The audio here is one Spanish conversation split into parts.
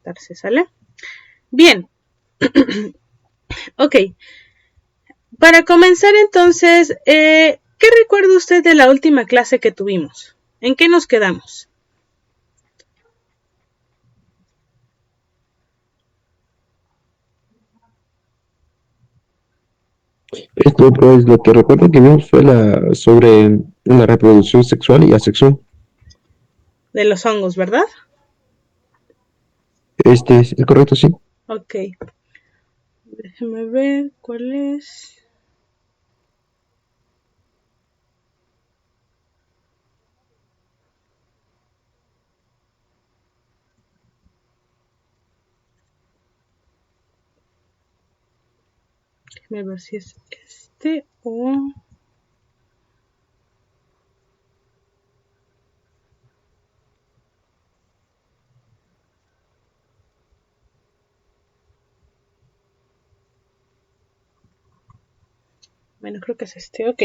conectarse, ¿sale? Bien. Ok. Para comenzar entonces, ¿qué recuerda usted de la última clase que tuvimos? ¿En qué nos quedamos? Esto, pues, lo que recuerdo que vimos fue sobre la reproducción sexual y asexual. De los hongos, ¿verdad? ¿Es correcto? Sí. Ok. Déjeme ver cuál es. Déjeme ver si es este o... Bueno, creo que es este. Ok.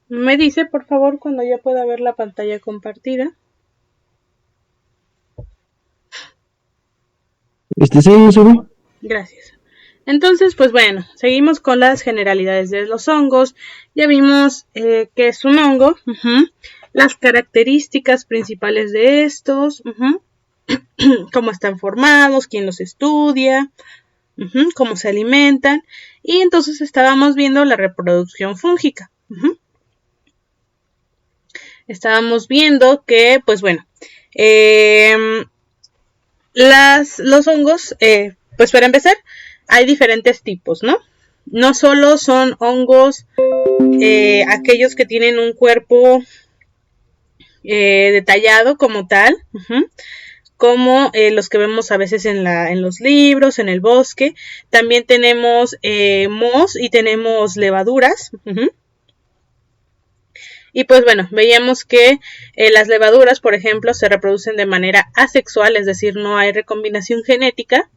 Me dice, por favor, cuando ya pueda ver la pantalla compartida. Sí, se ve. Gracias. Entonces, pues bueno, seguimos con las generalidades de los hongos. Ya vimos qué es un hongo, las características principales de estos, cómo están formados, quién los estudia, cómo se alimentan. Y entonces estábamos viendo la reproducción fúngica. Estábamos viendo que, pues bueno, los hongos, pues para empezar, hay diferentes tipos, ¿no? No solo son hongos aquellos que tienen un cuerpo detallado como tal, como los que vemos a veces en los libros, en el bosque. También tenemos mohos y tenemos levaduras. Y pues bueno, veíamos que las levaduras, por ejemplo, se reproducen de manera asexual, es decir, no hay recombinación genética.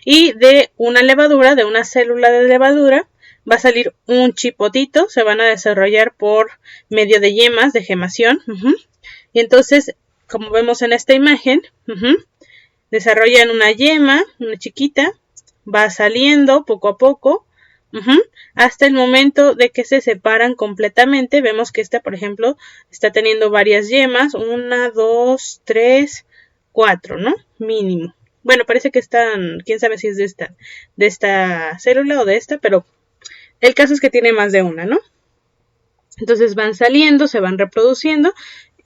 Y de una levadura, de una célula de levadura, va a salir un chipotito, se van a desarrollar por medio de yemas, de gemación. Y entonces, como vemos en esta imagen, desarrollan una yema, una chiquita, va saliendo poco a poco, hasta el momento de que se separan completamente. Vemos que esta, por ejemplo, está teniendo varias yemas, 1, 2, 3, 4, ¿no? Mínimo. Bueno, parece que están, quién sabe si es de esta célula o de esta, pero el caso es que tiene más de una, ¿no? Entonces van saliendo, se van reproduciendo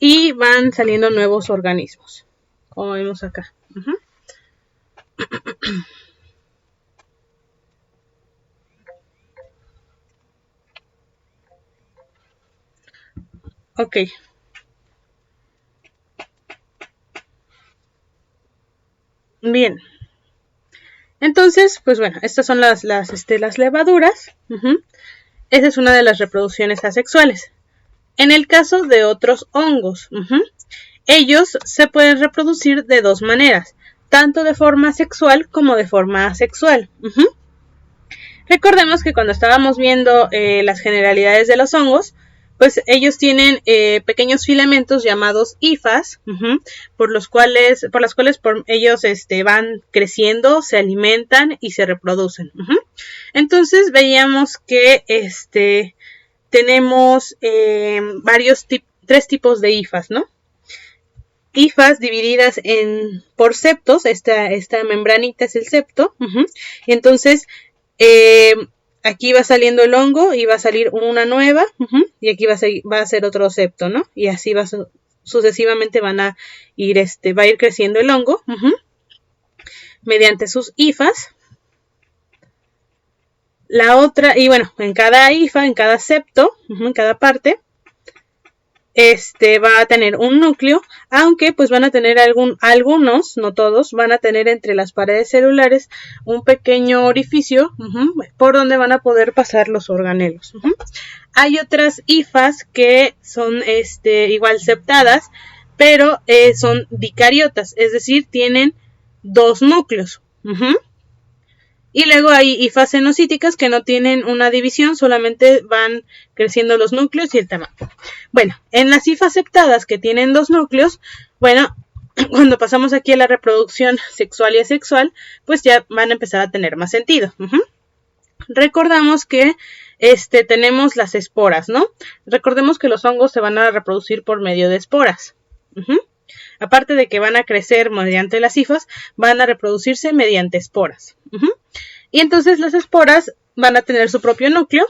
y van saliendo nuevos organismos, como vemos acá. Ok, bien. Entonces, pues bueno, estas son las levaduras. Esa es una de las reproducciones asexuales. En el caso de otros hongos, ellos se pueden reproducir de dos maneras, tanto de forma sexual como de forma asexual. Recordemos que cuando estábamos viendo las generalidades de los hongos, pues ellos tienen pequeños filamentos llamados hifas, por las cuales ellos van creciendo, se alimentan y se reproducen. Entonces veíamos que tenemos tres tipos de hifas, ¿no? Hifas divididas por septos, esta membranita es el septo, y entonces aquí va saliendo el hongo y va a salir una nueva, y aquí va a ser otro septo, ¿no? Y así sucesivamente va a ir creciendo el hongo, mediante sus hifas. La otra, y bueno, en cada hifa, en cada septo, en cada parte, va a tener un núcleo, aunque pues van a tener algunos, no todos, van a tener entre las paredes celulares un pequeño orificio por donde van a poder pasar los organelos. Hay otras hifas que son igual septadas, pero son dicariotas, es decir, tienen 2 núcleos. Y luego hay hifas cenocíticas que no tienen una división, solamente van creciendo los núcleos y el tamaño. Bueno, en las hifas septadas que tienen 2 núcleos, bueno, cuando pasamos aquí a la reproducción sexual y asexual, pues ya van a empezar a tener más sentido. Recordamos que tenemos las esporas, ¿no? Recordemos que los hongos se van a reproducir por medio de esporas. Aparte de que van a crecer mediante las hifas, van a reproducirse mediante esporas. Y entonces las esporas van a tener su propio núcleo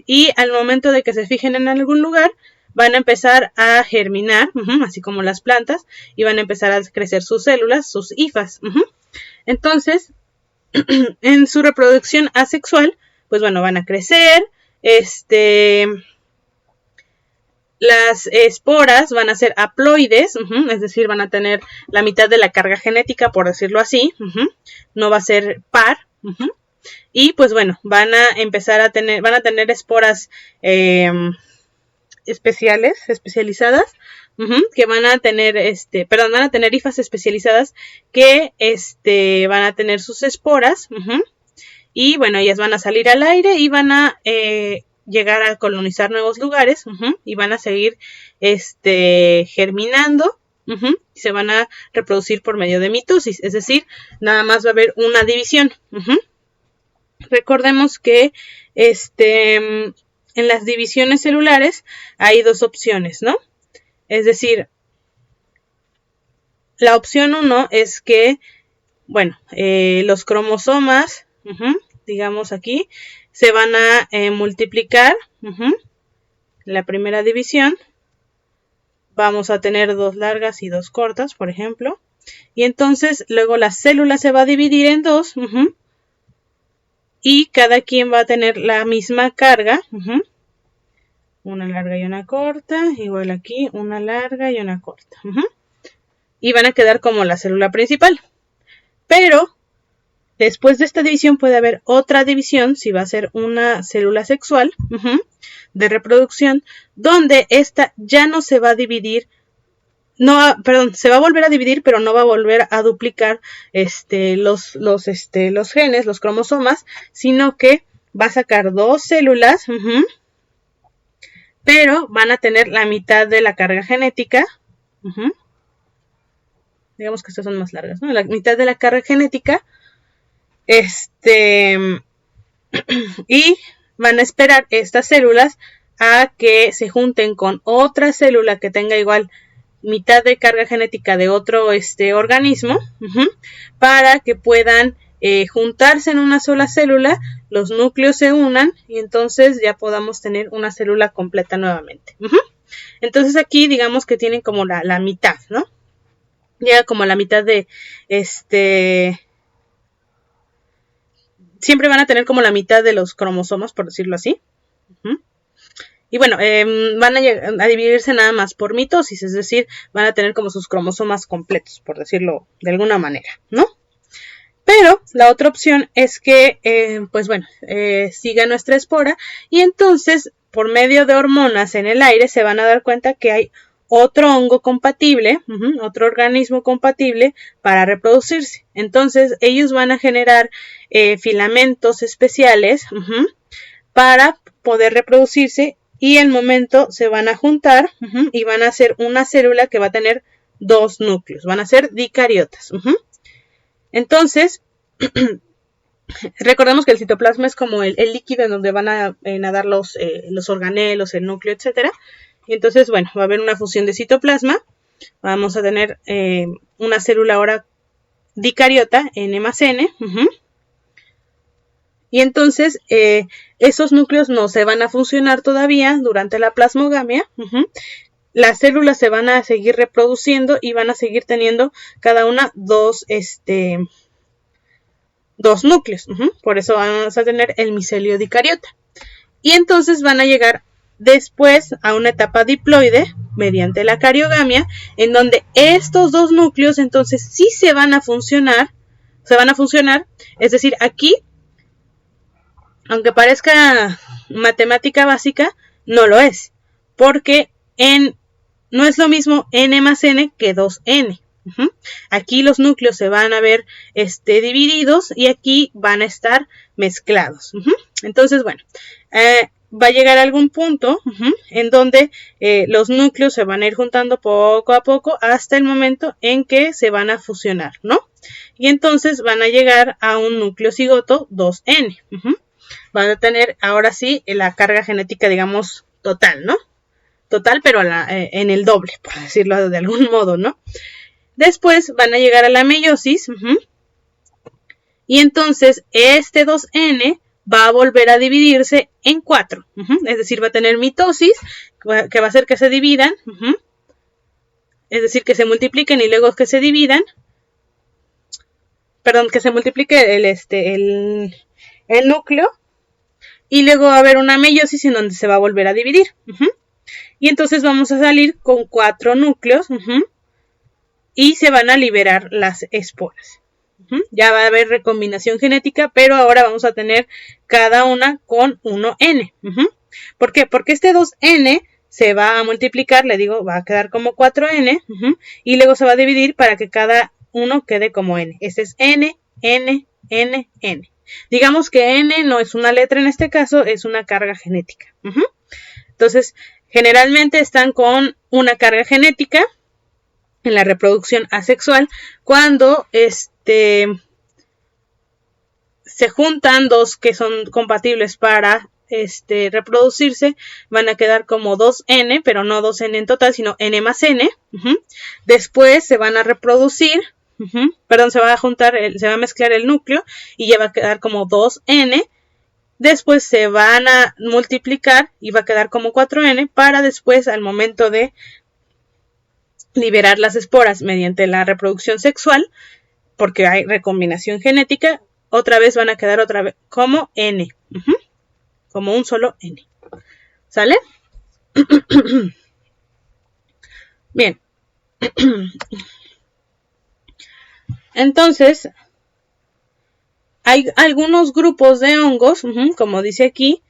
y al momento de que se fijen en algún lugar, van a empezar a germinar, así como las plantas, y van a empezar a crecer sus células, sus hifas. Entonces, en su reproducción asexual, pues bueno, van a crecer, las esporas van a ser haploides, es decir, van a tener la mitad de la carga genética, por decirlo así, no va a ser par, y pues bueno, van a tener esporas especializadas, que van a tener, van a tener hifas especializadas que, van a tener sus esporas, y bueno, ellas van a salir al aire y van a llegar a colonizar nuevos lugares, y van a seguir, germinando, y se van a reproducir por medio de mitosis, es decir, nada más va a haber una división. Recordemos que, en las divisiones celulares hay 2 opciones, ¿no? Es decir, la opción 1 es que, bueno, los cromosomas, digamos aquí, se van a multiplicar. La primera división, vamos a tener 2 largas y 2 cortas, por ejemplo. Y entonces luego la célula se va a dividir en 2. Y cada quien va a tener la misma carga. Una larga y una corta. Igual aquí, una larga y una corta. Y van a quedar como la célula principal. Pero después de esta división puede haber otra división, si va a ser una célula sexual, de reproducción, donde esta ya no se va a dividir. Se va a volver a dividir, pero no va a volver a duplicar los genes, los cromosomas, sino que va a sacar 2 células, pero van a tener la mitad de la carga genética. Digamos que estas son más largas, ¿no? La mitad de la carga genética. Y van a esperar estas células a que se junten con otra célula que tenga igual mitad de carga genética de otro organismo, para que puedan juntarse en una sola célula, los núcleos se unan y entonces ya podamos tener una célula completa nuevamente. Entonces aquí digamos que tienen como la mitad, ¿no? Llega como la mitad de siempre van a tener como la mitad de los cromosomas, por decirlo así. Y bueno, van a dividirse nada más por mitosis, es decir, van a tener como sus cromosomas completos, por decirlo de alguna manera, ¿no? Pero la otra opción es que, pues bueno, siga nuestra espora y entonces, por medio de hormonas en el aire, se van a dar cuenta que hay otro hongo compatible, otro organismo compatible para reproducirse. Entonces, ellos van a generar filamentos especiales para poder reproducirse. Y al momento se van a juntar y van a hacer una célula que va a tener 2 núcleos. Van a ser dicariotas. Entonces, recordemos que el citoplasma es como el líquido en donde van a nadar los organelos, el núcleo, etc. Y entonces, bueno, va a haber una fusión de citoplasma. Vamos a tener una célula ahora dicariota, N más N. Y entonces esos núcleos no se van a funcionar todavía durante la plasmogamia. Las células se van a seguir reproduciendo y van a seguir teniendo cada una 2 núcleos. Por eso vamos a tener el micelio dicariota. Y entonces van a llegar después a una etapa diploide mediante la cariogamia, en donde estos 2 núcleos entonces sí se van a funcionar. Es decir, aquí, aunque parezca matemática básica, no lo es, porque en no es lo mismo n más n que 2n. Aquí los núcleos se van a ver divididos y aquí van a estar mezclados. Entonces, bueno, va a llegar algún punto en donde los núcleos se van a ir juntando poco a poco hasta el momento en que se van a fusionar, ¿no? Y entonces van a llegar a un núcleo cigoto 2n. Van a tener ahora sí la carga genética, digamos, total, ¿no? Total, pero en el doble, por decirlo de algún modo, ¿no? Después van a llegar a la meiosis y entonces este 2n va a volver a dividirse en 4. Es decir, va a tener mitosis, que va a hacer que se dividan, es decir, que se multipliquen y luego que se dividan. Perdón, que se multiplique el núcleo y luego va a haber una meiosis en donde se va a volver a dividir. Y entonces vamos a salir con 4 núcleos y se van a liberar las esporas. Ya va a haber recombinación genética, pero ahora vamos a tener cada una con 1n. ¿Por qué? Porque este 2n se va a multiplicar, le digo, va a quedar como 4n, y luego se va a dividir para que cada uno quede como n. Este es n, n, n, n. Digamos que n no es una letra en este caso, es una carga genética. Entonces, generalmente están con una carga genética en la reproducción asexual cuando se juntan dos que son compatibles para reproducirse, van a quedar como 2n, pero no 2n en total, sino n más n. Después se van a reproducir, perdón, se va a juntar, se va a mezclar el núcleo y ya va a quedar como 2n. Después se van a multiplicar y va a quedar como 4n para después, al momento de liberar las esporas mediante la reproducción sexual, porque hay recombinación genética, otra vez van a quedar otra vez como n, como un solo n. ¿Sale? Bien. Entonces, hay algunos grupos de hongos, como dice aquí.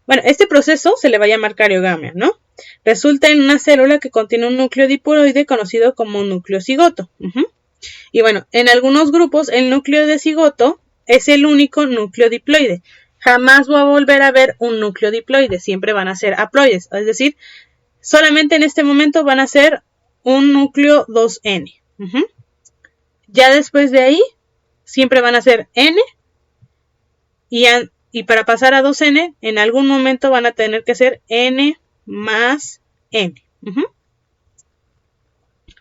Bueno, este proceso se le va a llamar cariogamia, ¿no? Resulta en una célula que contiene un núcleo diploide conocido como núcleo cigoto. Y bueno, en algunos grupos el núcleo de cigoto es el único núcleo diploide. Jamás va a volver a haber un núcleo diploide, siempre van a ser haploides. Es decir, solamente en este momento van a ser un núcleo 2n. Ya después de ahí, siempre van a ser n. Y para pasar a 2n, en algún momento van a tener que ser n más n.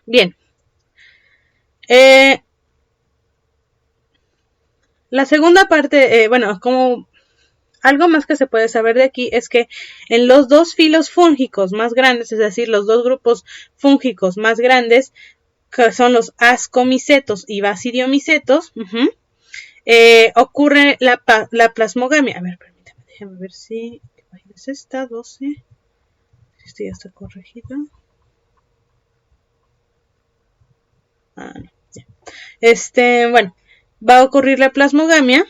Bien. La segunda parte, bueno, como algo más que se puede saber de aquí es que en los dos filos fúngicos más grandes, es decir, los dos grupos fúngicos más grandes, que son los ascomicetos y basidiomicetos, ocurre la plasmogamia. A ver, permítame, déjame ver si es esta, 12. Esto ya está corregido. Ah, no, ya. Bueno, va a ocurrir la plasmogamia.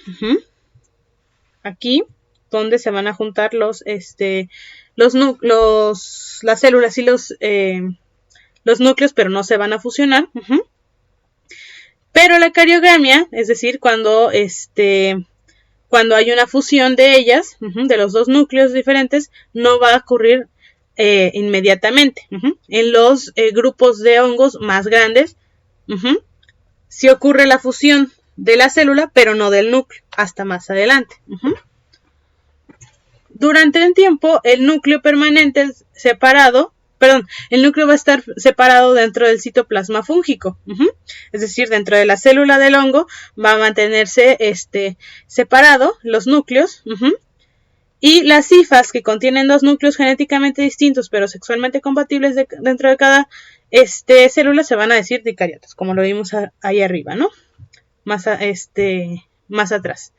Aquí, donde se van a juntar las células y los núcleos, pero no se van a fusionar. Pero la cariogamia, es decir, cuando hay una fusión de ellas, de los dos núcleos diferentes, no va a ocurrir inmediatamente. En los grupos de hongos más grandes, sí ocurre la fusión de la célula, pero no del núcleo, hasta más adelante. Durante el tiempo, el núcleo permanente separado, el núcleo va a estar separado dentro del citoplasma fúngico. Es decir, dentro de la célula del hongo va a mantenerse separado los núcleos. Y las hifas que contienen dos núcleos genéticamente distintos pero sexualmente compatibles dentro de cada célula se van a decir dicariotas, como lo vimos ahí arriba, ¿no? Más atrás.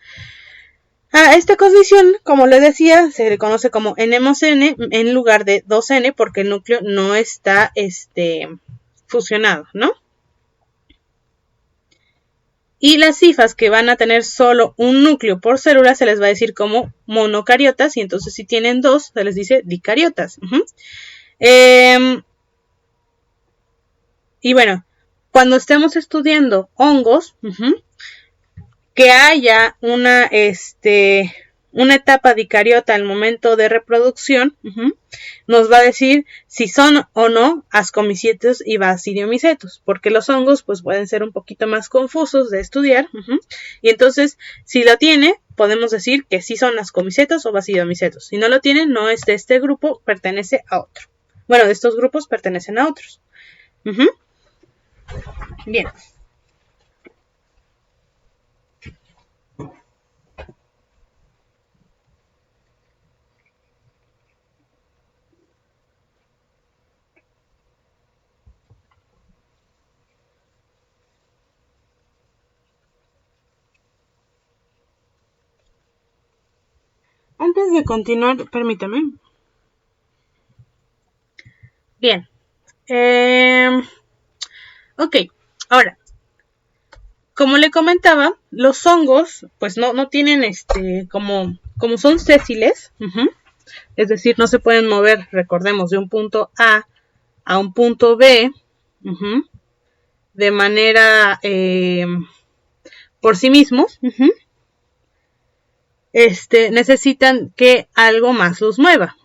A esta condición, como les decía, se le conoce como n más n en lugar de 2n porque el núcleo no está fusionado, ¿no? Y las hifas que van a tener solo un núcleo por célula se les va a decir como monocariotas, y entonces si tienen dos se les dice dicariotas. Y bueno, cuando estemos estudiando hongos, que haya una etapa dicariota al momento de reproducción, nos va a decir si son o no ascomicetos y basidiomicetos, porque los hongos pues pueden ser un poquito más confusos de estudiar, y entonces si lo tiene, podemos decir que sí son ascomicetos o basidiomicetos. Si no lo tiene, no es de este grupo, pertenece a otro. Bueno, de estos grupos pertenecen a otros. Bien. Antes de continuar, permítame. Bien. Ok, ahora, como le comentaba, los hongos, pues no tienen como son sésiles, es decir, no se pueden mover, recordemos, de un punto A un punto B, de manera por sí mismos, necesitan que algo más los mueva,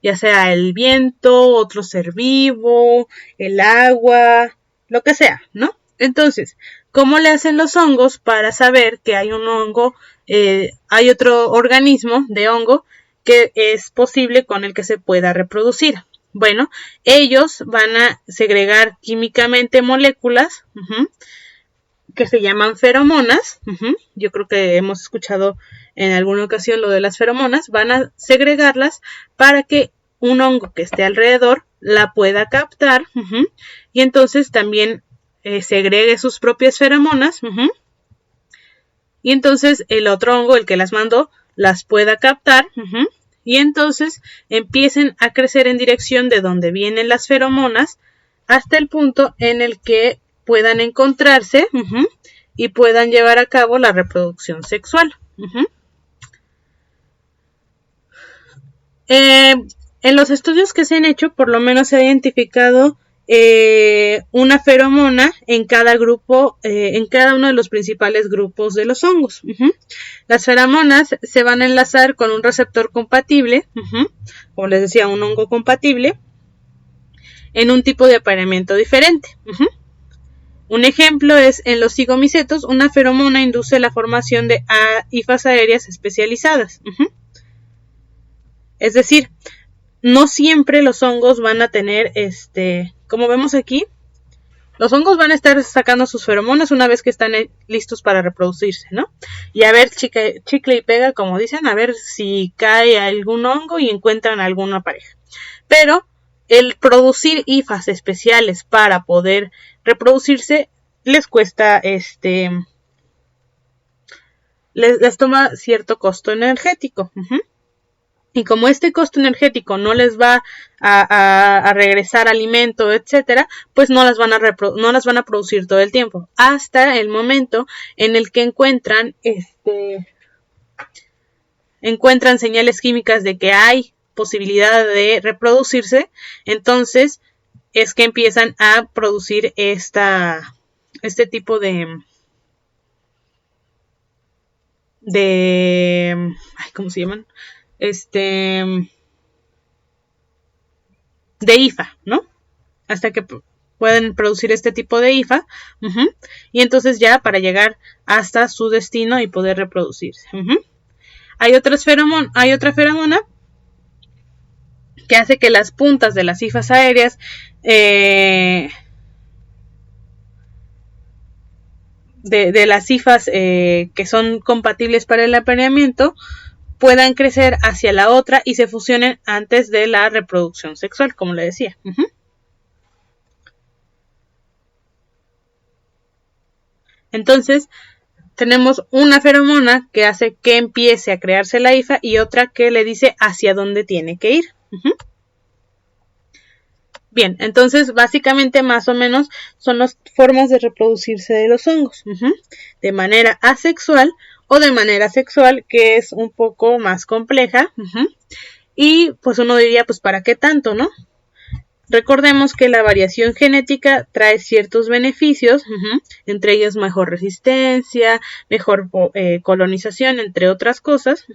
ya sea el viento, otro ser vivo, el agua, lo que sea, ¿no? Entonces, ¿cómo le hacen los hongos para saber que hay un hongo, hay otro organismo de hongo que es posible con el que se pueda reproducir? Bueno, ellos van a segregar químicamente moléculas que se llaman feromonas. Yo creo que hemos escuchado en alguna ocasión lo de las feromonas. Van a segregarlas para que un hongo que esté alrededor la pueda captar y entonces también segregue sus propias feromonas y entonces el otro hongo, el que las mandó, las pueda captar y entonces empiecen a crecer en dirección de donde vienen las feromonas hasta el punto en el que puedan encontrarse y puedan llevar a cabo la reproducción sexual. En los estudios que se han hecho, por lo menos se ha identificado una feromona en cada grupo, en cada uno de los principales grupos de los hongos. Las feromonas se van a enlazar con un receptor compatible, como les decía, un hongo compatible, en un tipo de apareamiento diferente. Un ejemplo es en los zigomicetos, una feromona induce la formación de hifas aéreas especializadas. Es decir, no siempre los hongos van a tener, como vemos aquí, los hongos van a estar sacando sus feromonas una vez que están listos para reproducirse, ¿no? Y a ver, chicle y pega, como dicen, a ver si cae algún hongo y encuentran alguna pareja. Pero el producir hifas especiales para poder reproducirse les cuesta, les toma cierto costo energético. Y como este costo energético no les va a regresar alimento, etcétera, pues no las van a producir todo el tiempo, hasta el momento en el que encuentran señales químicas de que hay posibilidad de reproducirse, entonces es que empiezan a producir este tipo ¿cómo se llaman? De hifa, ¿no? Hasta que pueden producir este tipo de hifa y entonces ya para llegar hasta su destino y poder reproducirse. Hay otra feromona que hace que las puntas de las hifas aéreas de las hifas que son compatibles para el apareamiento puedan crecer hacia la otra y se fusionen antes de la reproducción sexual, como le decía. Entonces, tenemos una feromona que hace que empiece a crearse la hifa y otra que le dice hacia dónde tiene que ir. Bien, entonces básicamente más o menos son las formas de reproducirse de los hongos, de manera asexual o de manera sexual, que es un poco más compleja, y pues uno diría, pues ¿para qué tanto, no? Recordemos que la variación genética trae ciertos beneficios, entre ellos mejor resistencia, mejor colonización, entre otras cosas.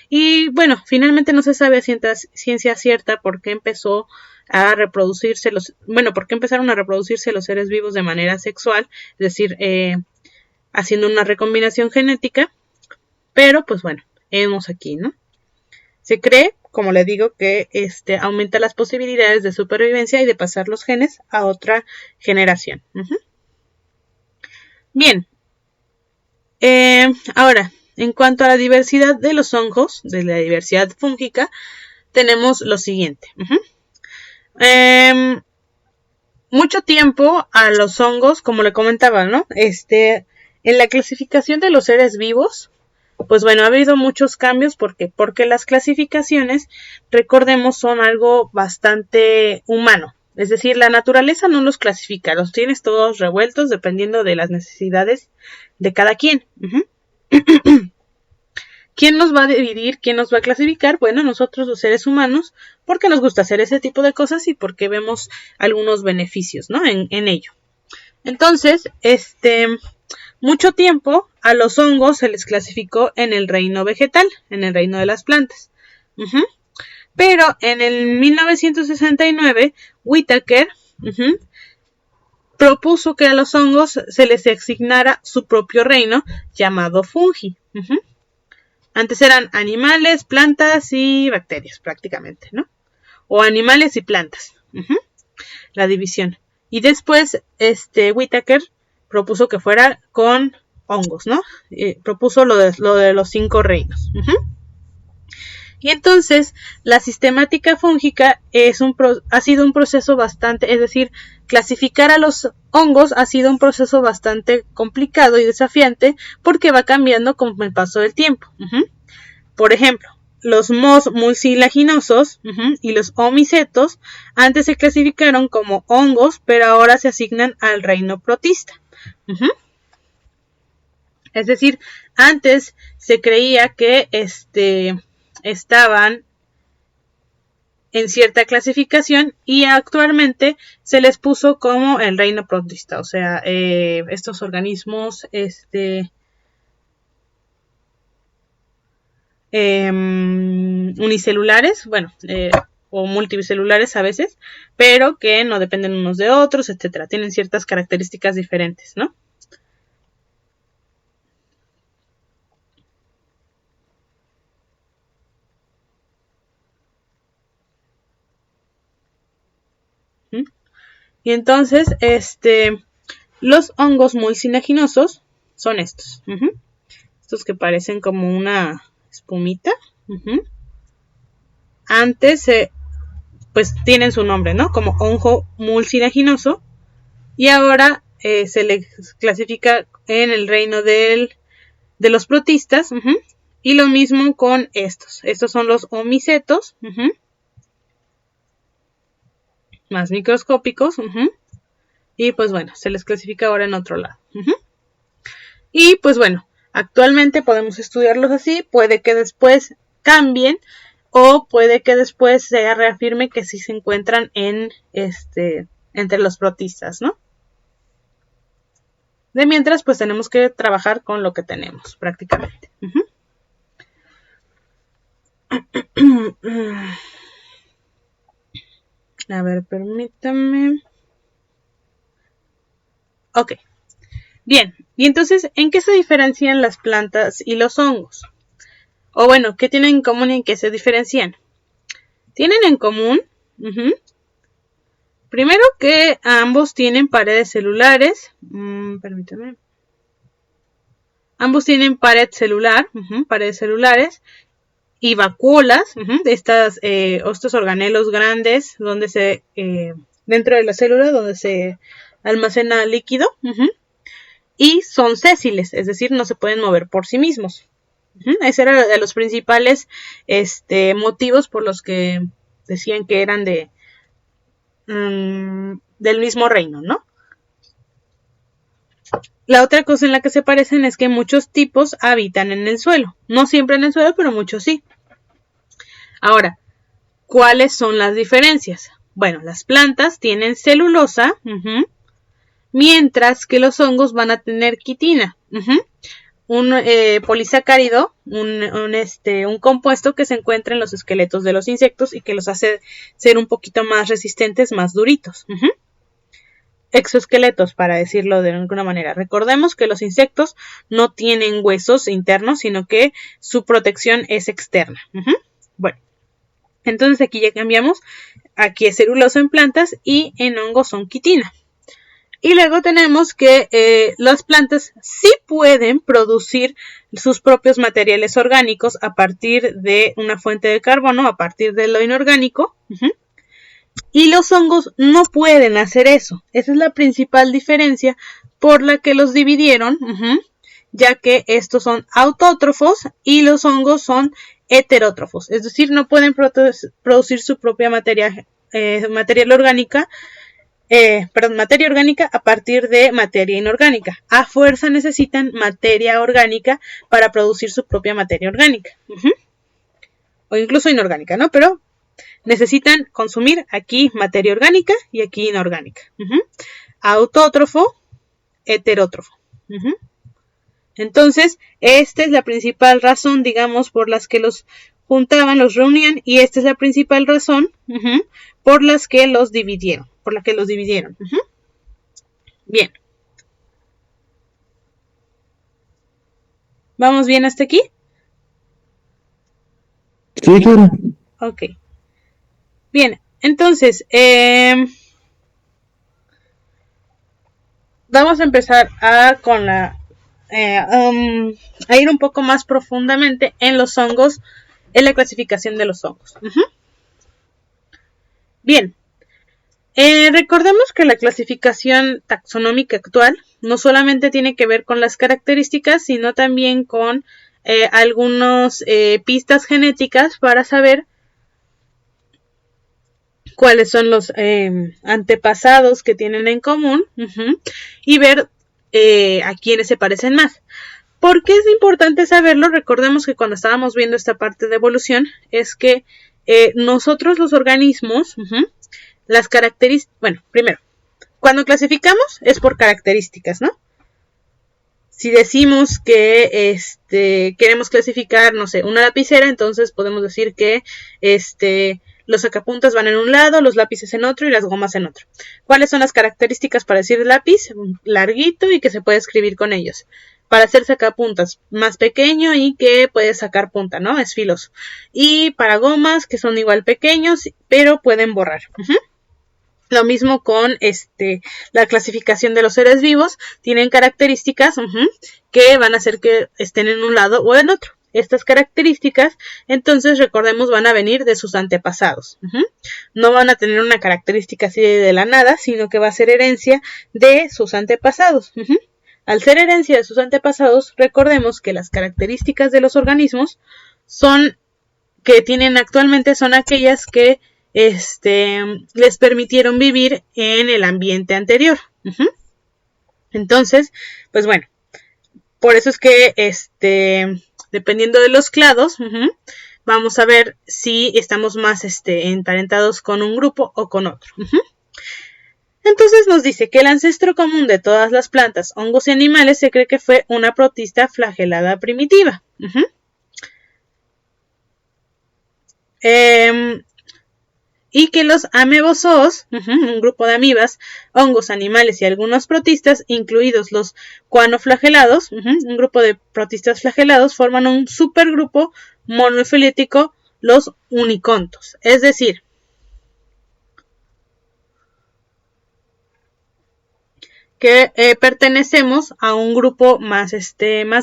Y bueno, finalmente no se sabe a ciencia cierta por qué empezó a reproducirse por qué empezaron a reproducirse los seres vivos de manera sexual, es decir, haciendo una recombinación genética, pero pues bueno, hemos aquí, ¿no? Se cree, como le digo, que aumenta las posibilidades de supervivencia y de pasar los genes a otra generación. Bien, ahora, en cuanto a la diversidad de los hongos, de la diversidad fúngica, tenemos lo siguiente. Mucho tiempo a los hongos, como le comentaba, ¿no? En la clasificación de los seres vivos, pues bueno, ha habido muchos cambios porque las clasificaciones, recordemos, son algo bastante humano. Es decir, la naturaleza no los clasifica, los tienes todos revueltos dependiendo de las necesidades de cada quien. ¿Quién nos va a dividir? ¿Quién nos va a clasificar? Bueno, nosotros los seres humanos, porque nos gusta hacer ese tipo de cosas y porque vemos algunos beneficios, ¿no? en ello. Entonces, mucho tiempo a los hongos se les clasificó en el reino vegetal, en el reino de las plantas. Pero en el 1969, Whitaker propuso que a los hongos se les asignara su propio reino llamado fungi. Antes eran animales, plantas y bacterias prácticamente, ¿no? O animales y plantas. La división. Y después, Whitaker propuso que fuera con hongos, ¿no? Propuso lo de los 5 reinos. Y entonces, la sistemática fúngica ha sido un proceso bastante, es decir, clasificar a los hongos ha sido un proceso bastante complicado y desafiante porque va cambiando con el paso del tiempo. Por ejemplo, los mohos mucilaginosos y los omicetos antes se clasificaron como hongos, pero ahora se asignan al reino protista. Es decir, antes se creía que estaban en cierta clasificación y actualmente se les puso como el reino protista, o sea, estos organismos unicelulares, o multicelulares a veces, pero que no dependen unos de otros, etcétera. Tienen ciertas características diferentes, ¿no? Y entonces, los hongos mucinaginosos son estos. Estos que parecen como una espumita. Antes, pues tienen su nombre, ¿no? Como hongo mucinaginoso. Y ahora se les clasifica en el reino de los protistas. Y lo mismo con estos. Estos son los omicetos. Más microscópicos. Y pues bueno, se les clasifica ahora en otro lado. Y pues bueno, actualmente podemos estudiarlos así. Puede que después cambien. O puede que después se reafirme que sí se encuentran entre los protistas, ¿no? De mientras, pues tenemos que trabajar con lo que tenemos, prácticamente. A ver, permítame. Ok. Bien, y entonces, ¿en qué se diferencian las plantas y los hongos? O bueno, ¿qué tienen en común y en qué se diferencian? Tienen en común, primero que ambos tienen paredes celulares. Permítame. Ambos tienen paredes celulares y vacuolas, de estos organelos grandes donde dentro de la célula donde se almacena líquido, y son sésiles, es decir, no se pueden mover por sí mismos. Ese era de los principales motivos por los que decían que eran del mismo reino, ¿no? La otra cosa en la que se parecen es que muchos tipos habitan en el suelo. No siempre en el suelo, pero muchos sí. Ahora, ¿cuáles son las diferencias? Bueno, las plantas tienen celulosa, mientras que los hongos van a tener quitina. Un polisacárido, un compuesto que se encuentra en los esqueletos de los insectos y que los hace ser un poquito más resistentes, más duritos. Exoesqueletos, para decirlo de alguna manera. Recordemos que los insectos no tienen huesos internos, sino que su protección es externa. Bueno, entonces aquí ya cambiamos. Aquí es celulosa en plantas y en hongos son quitina. Y luego tenemos que las plantas sí pueden producir sus propios materiales orgánicos a partir de una fuente de carbono, a partir de lo inorgánico. Y los hongos no pueden hacer eso. Esa es la principal diferencia por la que los dividieron, ya que estos son autótrofos y los hongos son heterótrofos. Es decir, no pueden producir su propia materia orgánica a partir de materia inorgánica. A fuerza necesitan materia orgánica para producir su propia materia orgánica. O incluso inorgánica, ¿no? Pero necesitan consumir aquí materia orgánica y aquí inorgánica. Autótrofo, heterótrofo. Entonces, esta es la principal razón, digamos, por las que los juntaban, los reunían, y esta es la principal razón por las que los dividieron. Bien. ¿Vamos bien hasta aquí? Sí, claro. Ok. Bien, entonces, vamos a empezar a ir un poco más profundamente en los hongos, en la clasificación de los hongos. Bien, recordemos que la clasificación taxonómica actual no solamente tiene que ver con las características, sino también con algunas pistas genéticas para saber cuáles son los antepasados que tienen en común y ver a quiénes se parecen más. ¿Por qué es importante saberlo? Recordemos que cuando estábamos viendo esta parte de evolución es que nosotros los organismos, las características, bueno, primero, cuando clasificamos es por características, ¿no? Si decimos que queremos clasificar, no sé, una lapicera, entonces podemos decir que los sacapuntas van en un lado, los lápices en otro y las gomas en otro. ¿Cuáles son las características para decir lápiz? Larguito y que se puede escribir con ellos. Para hacer sacapuntas, más pequeño y que puede sacar punta, ¿no? Es filoso. Y para gomas, que son igual pequeños, pero pueden borrar. Lo mismo con la clasificación de los seres vivos. Tienen características que van a hacer que estén en un lado o en otro. Estas características, entonces recordemos, van a venir de sus antepasados. No van a tener una característica así de la nada, sino que va a ser herencia de sus antepasados. Al ser herencia de sus antepasados, recordemos que las características de los organismos que tienen actualmente son aquellas que les permitieron vivir en el ambiente anterior. Entonces, pues bueno, por eso es que dependiendo de los clados, vamos a ver si estamos más emparentados con un grupo o con otro. Entonces nos dice que el ancestro común de todas las plantas, hongos y animales se cree que fue una protista flagelada primitiva. Y que los amebozoos, un grupo de amibas, hongos, animales y algunos protistas, incluidos los cuanoflagelados, un grupo de protistas flagelados, forman un supergrupo monofilítico, los unicontos. Es decir, que pertenecemos a un grupo más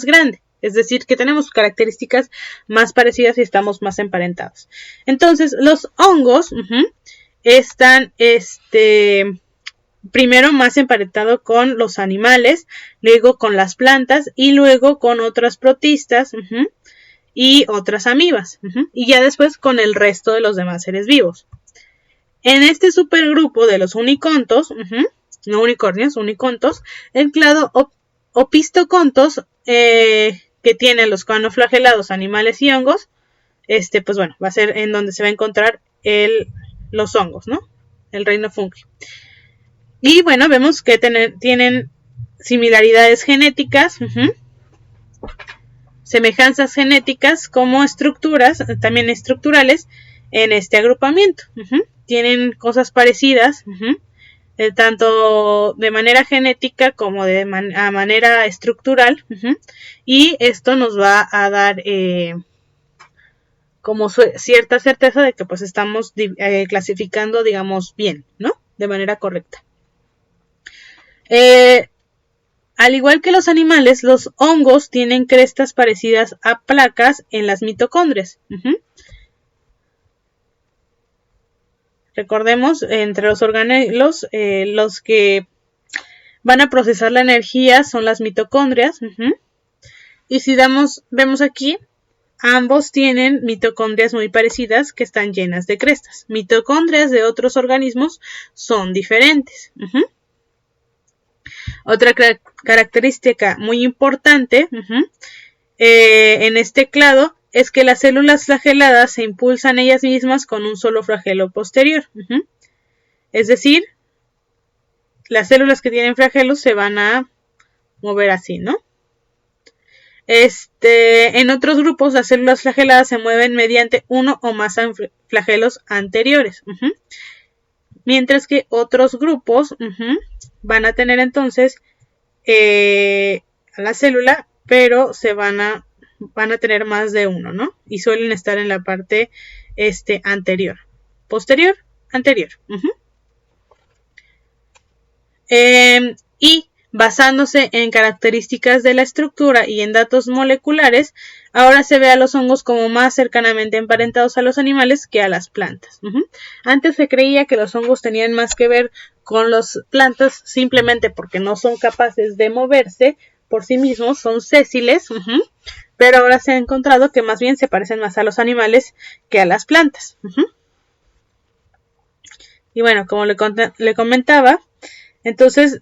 grande. Es decir, que tenemos características más parecidas y estamos más emparentados. Entonces, los hongos están primero más emparentados con los animales, luego con las plantas y luego con otras protistas y otras amibas. Y ya después con el resto de los demás seres vivos. En este supergrupo de los unicontos, no unicornios, unicontos, el clado opistocontos, que tienen los cuanoflagelados, animales y hongos, pues bueno, va a ser en donde se va a encontrar los hongos, ¿no? el reino fungi. Y bueno, vemos que tienen similaridades genéticas, semejanzas genéticas como estructuras, también estructurales, en este agrupamiento. Tienen cosas parecidas, tanto de manera genética como de manera estructural, y esto nos va a dar como cierta certeza de que pues estamos clasificando, digamos, bien, ¿no? De manera correcta. Al igual que los animales, los hongos tienen crestas parecidas a placas en las mitocondrias. Recordemos, entre los organelos, los que van a procesar la energía son las mitocondrias. Y si vemos aquí, ambos tienen mitocondrias muy parecidas que están llenas de crestas. Mitocondrias de otros organismos son diferentes. Otra característica muy importante en este clado es que las células flageladas se impulsan ellas mismas con un solo flagelo posterior. Es decir, las células que tienen flagelos se van a mover así, ¿no? En otros grupos, las células flageladas se mueven mediante uno o más flagelos anteriores. Mientras que otros grupos van a tener entonces a la célula, pero van a tener más de uno, ¿no? Y suelen estar en la parte anterior. Posterior, anterior. Y basándose en características de la estructura y en datos moleculares, ahora se ve a los hongos como más cercanamente emparentados a los animales que a las plantas. Antes se creía que los hongos tenían más que ver con las plantas simplemente porque no son capaces de moverse por sí mismos, son sésiles, pero ahora se ha encontrado que más bien se parecen más a los animales que a las plantas. Y bueno, como le comentaba, entonces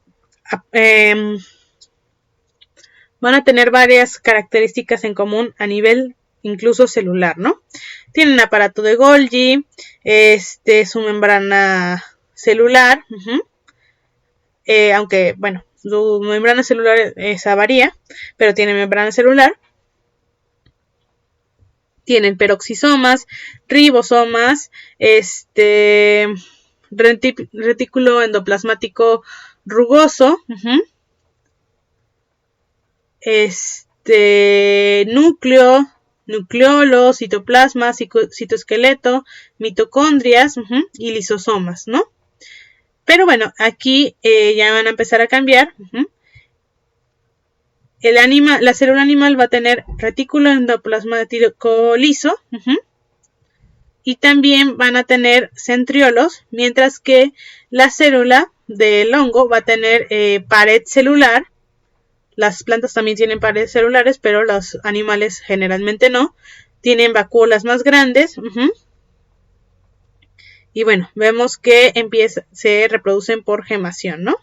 van a tener varias características en común a nivel incluso celular, ¿no? Tienen aparato de Golgi, su membrana celular, aunque, bueno, su membrana celular esa varía, pero tiene membrana celular. Tienen peroxisomas, ribosomas, retículo endoplasmático rugoso, núcleo, nucleolo, citoplasma, citoesqueleto, mitocondrias y lisosomas, ¿no? Pero bueno, aquí ya van a empezar a cambiar. La célula animal va a tener retículo endoplasmático liso, y también van a tener centriolos, mientras que la célula del hongo va a tener pared celular. Las plantas también tienen paredes celulares, pero los animales generalmente no. Tienen vacuolas más grandes. Y bueno, vemos que se reproducen por gemación, ¿no?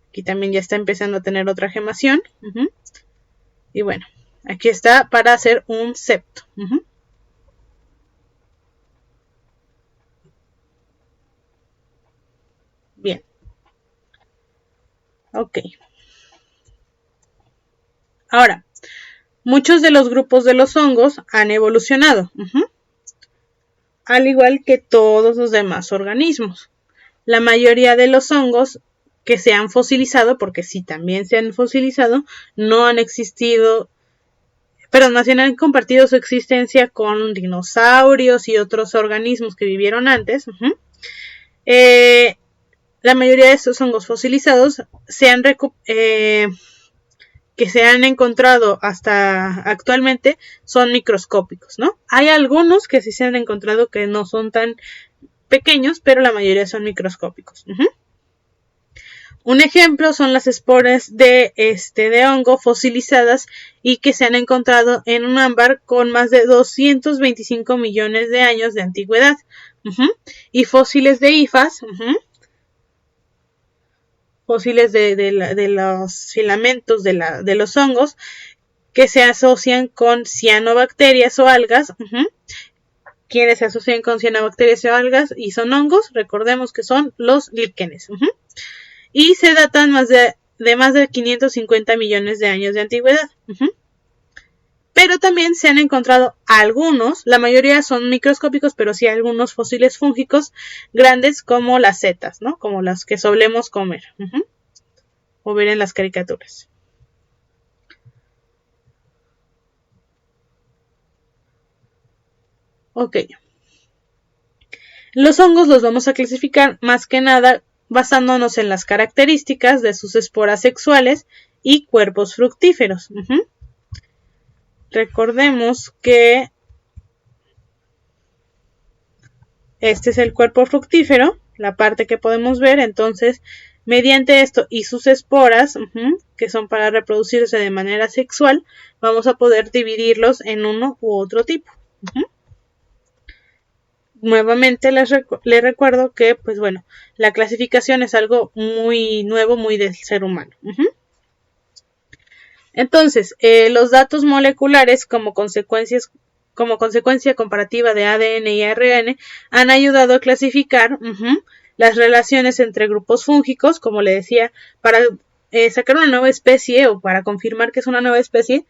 Aquí también ya está empezando a tener otra gemación. Y bueno, aquí está para hacer un septo. Bien. Ok. Ahora, muchos de los grupos de los hongos han evolucionado, al igual que todos los demás organismos. La mayoría de los hongos que se han fosilizado, porque sí también se han fosilizado, no han existido, pero más bien han compartido su existencia con dinosaurios y otros organismos que vivieron antes. La mayoría de estos hongos fosilizados que se han encontrado hasta actualmente son microscópicos, ¿no? Hay algunos que sí se han encontrado que no son tan pequeños, pero la mayoría son microscópicos. Un ejemplo son las esporas de hongo fosilizadas y que se han encontrado en un ámbar con más de 225 millones de años de antigüedad. Y fósiles de hifas, fósiles de los filamentos de los hongos que se asocian con cianobacterias o algas, quienes se asocian con cianobacterias o algas y son hongos, recordemos que son los líquenes. Y se datan de más de 550 millones de años de antigüedad. Pero también se han encontrado algunos, la mayoría son microscópicos, pero sí algunos fósiles fúngicos grandes como las setas, ¿no? Como las que solemos comer o ver en las caricaturas. Ok. Los hongos los vamos a clasificar más que nada basándonos en las características de sus esporas sexuales y cuerpos fructíferos. Recordemos que este es el cuerpo fructífero, la parte que podemos ver. Entonces, mediante esto y sus esporas, que son para reproducirse de manera sexual, vamos a poder dividirlos en uno u otro tipo. Nuevamente les recuerdo que, pues bueno, la clasificación es algo muy nuevo, muy del ser humano. Entonces, los datos moleculares como consecuencia comparativa de ADN y ARN han ayudado a clasificar las relaciones entre grupos fúngicos, como le decía, para sacar una nueva especie o para confirmar que es una nueva especie.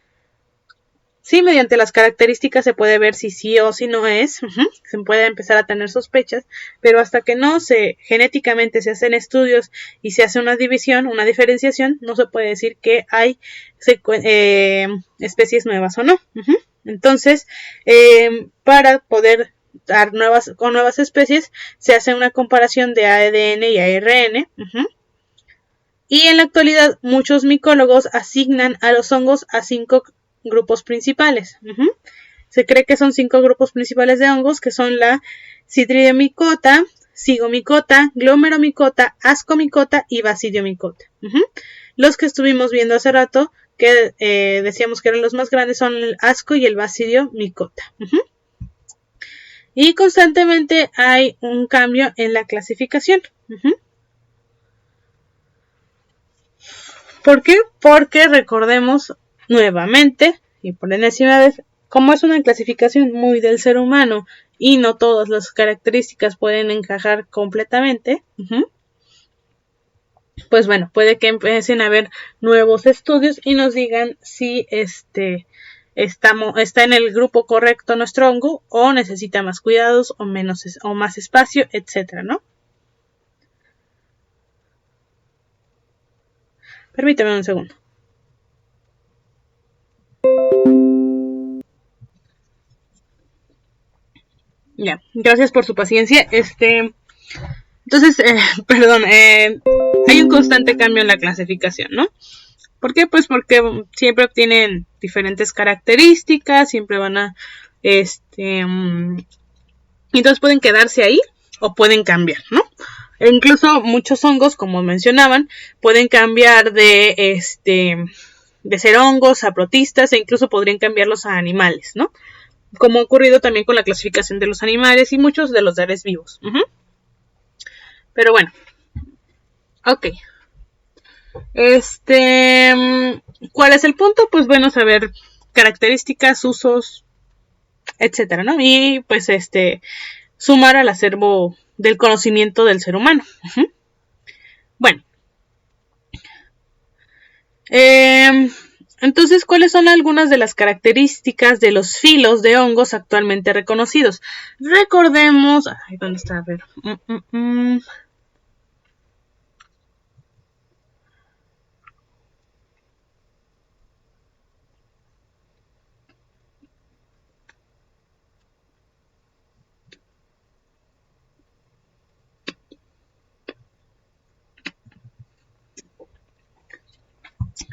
Sí, mediante las características se puede ver si sí o si no es, se puede empezar a tener sospechas, pero hasta que no genéticamente se hacen estudios y se hace una división, una diferenciación, no se puede decir que hay especies nuevas o no. Entonces, para poder dar nuevas especies, se hace una comparación de ADN y ARN. Y en la actualidad, muchos micólogos asignan a los hongos a 5 grupos principales. Se cree que son 5 grupos principales de hongos, que son la Citridemicota, Zygomicota, Glomeromicota, Ascomicota y Basidiomicota. Los que estuvimos viendo hace rato, que decíamos que eran los más grandes, son el Asco y el Basidiomicota. Y constantemente hay un cambio en la clasificación. ¿Por qué? Porque recordemos nuevamente, y por enésima vez, como es una clasificación muy del ser humano y no todas las características pueden encajar completamente, pues bueno, puede que empiecen a haber nuevos estudios y nos digan si está en el grupo correcto nuestro hongo o necesita más cuidados o más espacio, etcétera, ¿no? Permítame un segundo. Ya, gracias por su paciencia. Entonces, perdón, hay un constante cambio en la clasificación, ¿no? ¿Por qué? Pues porque siempre obtienen diferentes características, siempre van a, entonces pueden quedarse ahí o pueden cambiar, ¿no? E incluso muchos hongos, como mencionaban, pueden cambiar de ser hongos a protistas e incluso podrían cambiarlos a animales, ¿no? Como ha ocurrido también con la clasificación de los animales y muchos de los seres vivos. Pero bueno, ok. ¿Cuál es el punto? Pues bueno, saber características, usos, etcétera, ¿no? Y pues sumar al acervo del conocimiento del ser humano. Bueno. Entonces, ¿cuáles son algunas de las características de los filos de hongos actualmente reconocidos? Recordemos... Ay, ¿dónde está? A ver.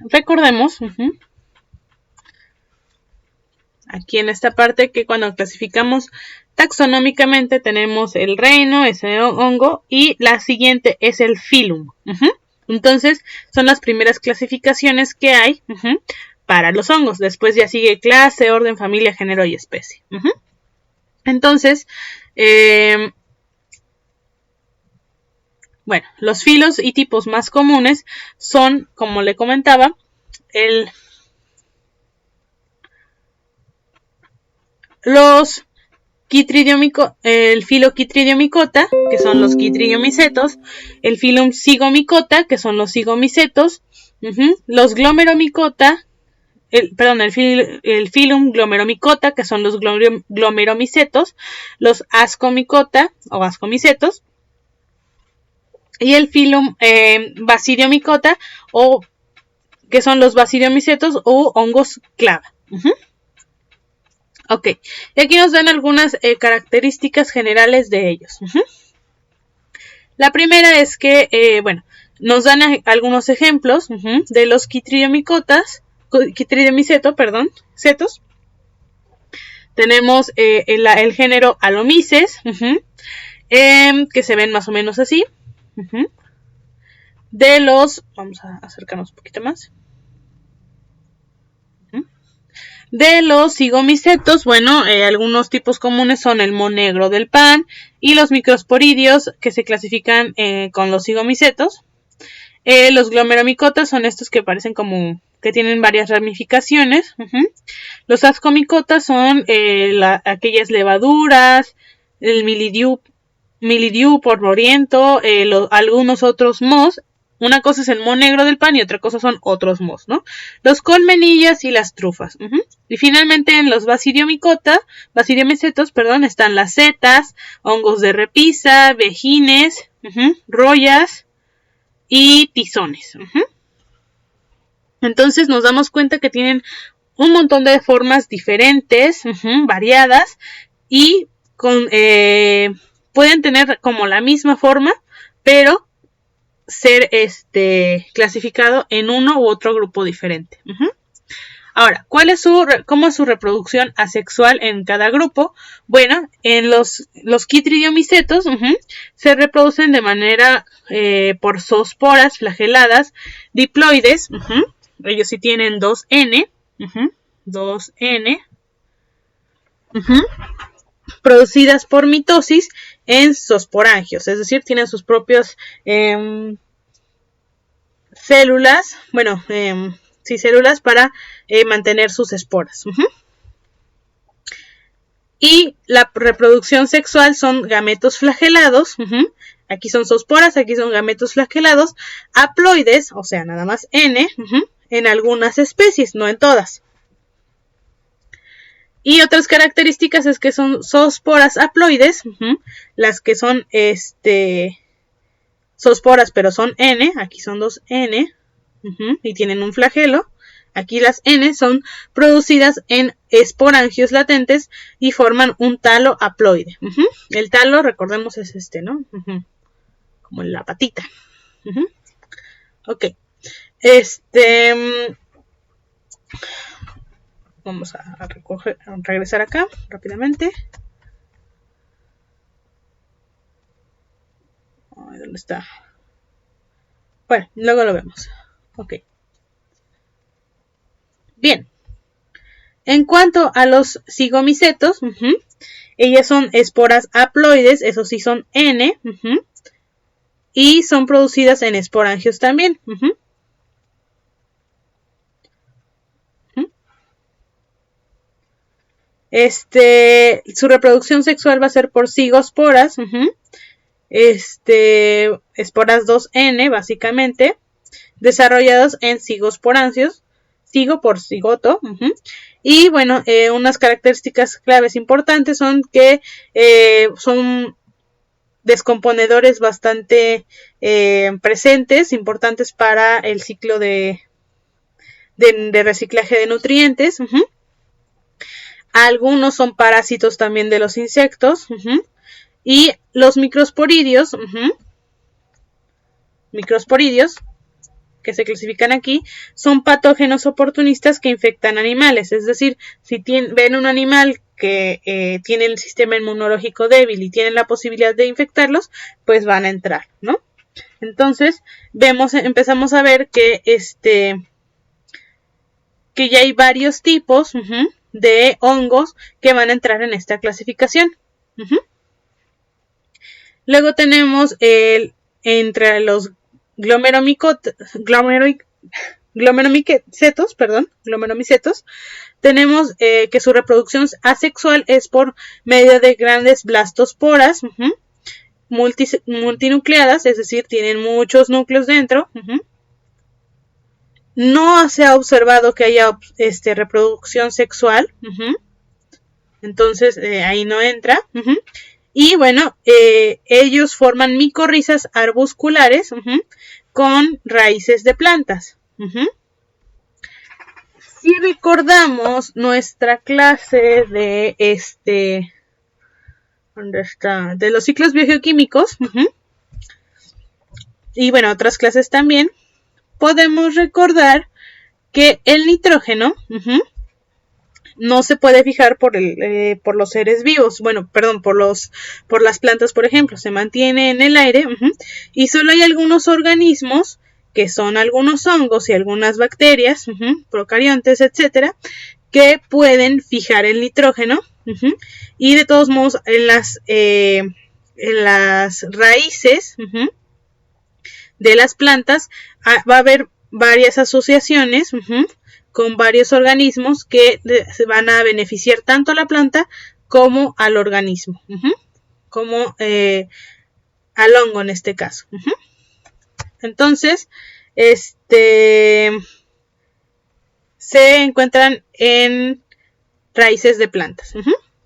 Recordemos... aquí en esta parte que cuando clasificamos taxonómicamente tenemos el reino, ese hongo, y la siguiente es el filum. Entonces son las primeras clasificaciones que hay para los hongos. Después ya sigue clase, orden, familia, género y especie. Entonces, bueno, los filos y tipos más comunes son, como le comentaba, los el filo Chytridiomycota, que son los Chytridiomycetos, el filum Zygomycota, que son los Zygomycetos, los Glomeromycota, el filum Glomeromycota, que son los Glomeromycetos, los Ascomycota o Ascomycetos, y el filum Basidiomycota, o que son los Basidiomycetos o hongos clava. Ok, y aquí nos dan algunas características generales de ellos. La primera es que, nos dan algunos ejemplos de los Chytridiomycetos. Tenemos el género Alomyces, que se ven más o menos así. Vamos a acercarnos un poquito más. De los zygomycetos, algunos tipos comunes son el moho negro del pan y los microsporidios, que se clasifican con los zygomycetos. Los glomeromycotas son estos que parecen como que tienen varias ramificaciones. Los ascomycotas son aquellas levaduras, el mildiu polvoriento, algunos otros mohos. Una cosa es el moho negro del pan y otra cosa son otros mohos, ¿no? Los colmenillas y las trufas. Y finalmente en los basidiomycetos, están las setas, hongos de repisa, vejines, rollas y tizones. Entonces nos damos cuenta que tienen un montón de formas diferentes, variadas, y pueden tener como la misma forma, pero ser clasificado en uno u otro grupo diferente. Ahora, ¿cómo es su reproducción asexual en cada grupo? Bueno, en los Chytridiomycetos se reproducen de manera por zoosporas flageladas diploides. Ellos sí tienen 2N, 2N, producidas por mitosis en zoosporangios, es decir, tienen sus propias células, células para mantener sus esporas. Y la reproducción sexual son gametos flagelados, aquí son zoosporas, aquí son gametos flagelados, haploides, o sea, nada más N, en algunas especies, no en todas. Y otras características es que son zoosporas haploides, las que son zoosporas pero son N, aquí son 2N, y tienen un flagelo. Aquí las N son producidas en esporangios latentes y forman un talo haploide. El talo, recordemos, es ¿no? Como en la patita. Ok. Vamos a regresar acá rápidamente. Ay, ¿dónde está? Bueno, luego lo vemos. Ok. Bien. En cuanto a los zygomycetos, ellas son esporas haploides, eso sí son N, y son producidas en esporangios también. Su reproducción sexual va a ser por zigosporas, esporas 2N básicamente, desarrollados en zigosporangios, zigo por cigoto, y bueno, unas características claves importantes son que son descomponedores bastante presentes, importantes para el ciclo de reciclaje de nutrientes. Algunos son parásitos también de los insectos. Y los microsporidios, que se clasifican aquí, son patógenos oportunistas que infectan animales. Es decir, si ven un animal que tiene el sistema inmunológico débil y tienen la posibilidad de infectarlos, pues van a entrar, ¿no? Entonces, empezamos a ver que ya hay varios tipos de hongos que van a entrar en esta clasificación. Luego tenemos entre los glomerulomicetos, tenemos que su reproducción asexual es por medio de grandes blastosporas multinucleadas, es decir, tienen muchos núcleos dentro. No se ha observado que haya reproducción sexual, entonces ahí no entra. Y bueno, ellos forman micorrizas arbusculares con raíces de plantas. Si recordamos nuestra clase de ¿dónde está? De los ciclos biogeoquímicos, y bueno, otras clases también, podemos recordar que el nitrógeno no se puede fijar por los seres vivos, bueno, perdón, por las plantas, por ejemplo, se mantiene en el aire, y solo hay algunos organismos, que son algunos hongos y algunas bacterias, procariontes, etcétera, que pueden fijar el nitrógeno, y de todos modos en las raíces de las plantas va a haber varias asociaciones con varios organismos que se van a beneficiar tanto a la planta como al organismo, como al hongo en este caso. Entonces, se encuentran en raíces de plantas.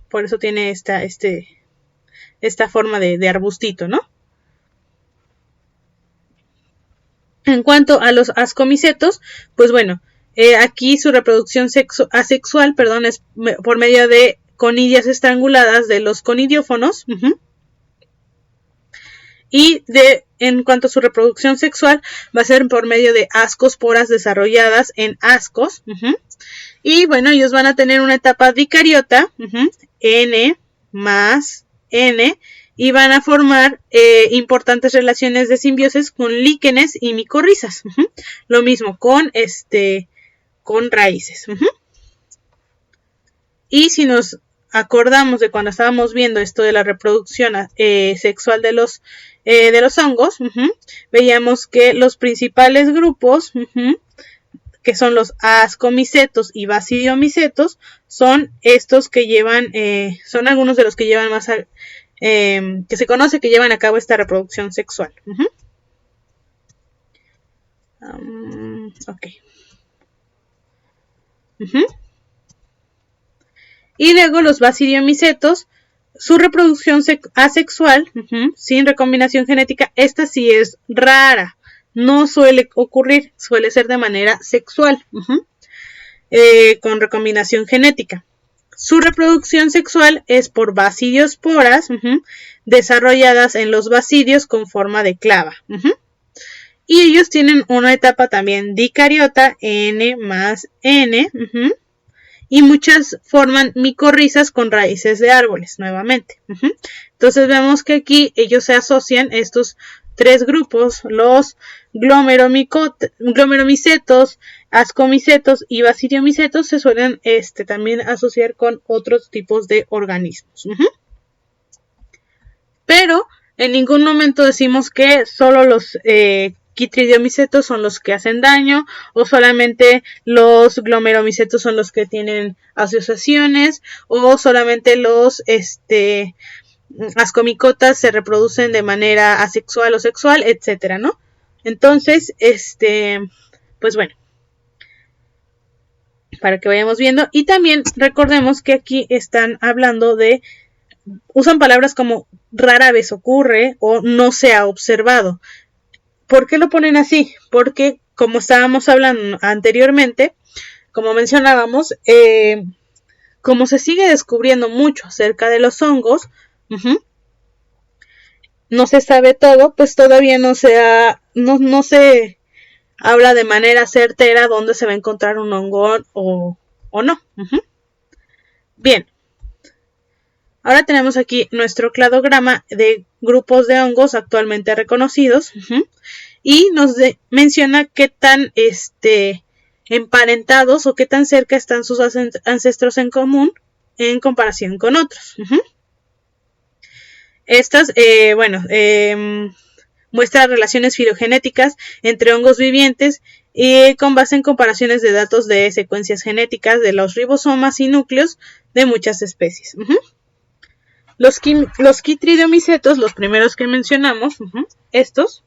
Por eso tiene esta forma de arbustito, ¿no? En cuanto a los ascomicetos, pues bueno, aquí su reproducción asexual, es por medio de conidias estranguladas de los conidiófonos. Y en cuanto a su reproducción sexual, va a ser por medio de ascosporas desarrolladas en ascos. Y bueno, ellos van a tener una etapa dicariota, N más N, y van a formar importantes relaciones de simbiosis con líquenes y micorrizas. Lo mismo con raíces. Y si nos acordamos de cuando estábamos viendo esto de la reproducción sexual de los hongos, veíamos que los principales grupos, que son los ascomicetos y basidiomicetos, son estos que llevan, son algunos de los que llevan más que se conoce que llevan a cabo esta reproducción sexual. Ok. Y luego los basidiomicetos, su reproducción asexual, sin recombinación genética, esta sí es rara. No suele ocurrir, suele ser de manera sexual, con recombinación genética. Su reproducción sexual es por basidiosporas desarrolladas en los basidios con forma de clava. Y ellos tienen una etapa también dicariota, N más N, y muchas forman micorrizas con raíces de árboles, nuevamente. Entonces vemos que aquí ellos se asocian, estos tres grupos, los glomerulomicetos, ascomicetos y basidiomicetos, se suelen también asociar con otros tipos de organismos. Pero en ningún momento decimos que solo los quitridiomicetos son los que hacen daño, o solamente los glomerulomicetos son los que tienen asociaciones, o solamente los ascomicotas se reproducen de manera asexual o sexual, etcétera, ¿no? Entonces, pues bueno, para que vayamos viendo. Y también recordemos que aquí están hablando usan palabras como rara vez ocurre o no se ha observado. ¿Por qué lo ponen así? Porque, como estábamos hablando anteriormente, como mencionábamos, como se sigue descubriendo mucho acerca de los hongos, no se sabe todo, pues todavía no se habla de manera certera dónde se va a encontrar un hongo o no. Bien. Ahora tenemos aquí nuestro cladograma de grupos de hongos actualmente reconocidos, y nos menciona qué tan emparentados o qué tan cerca están sus ancestros en común en comparación con otros. Estas, muestran relaciones filogenéticas entre hongos vivientes y con base en comparaciones de datos de secuencias genéticas de los ribosomas y núcleos de muchas especies. Los quitridiomicetos, los primeros que mencionamos, estos,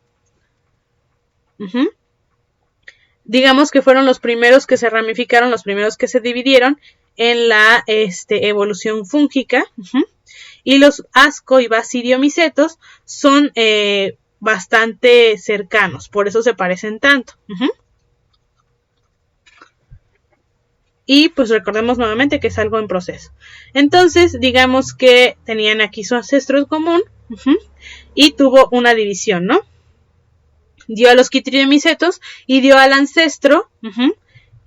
digamos que fueron los primeros que se ramificaron, los primeros que se dividieron en la evolución fúngica, y los asco y basidiomicetos son bastante cercanos, por eso se parecen tanto. Y pues recordemos nuevamente que es algo en proceso. Entonces, digamos que tenían aquí su ancestro en común, y tuvo una división, ¿no? Dio a los quitridiomicetos y dio al ancestro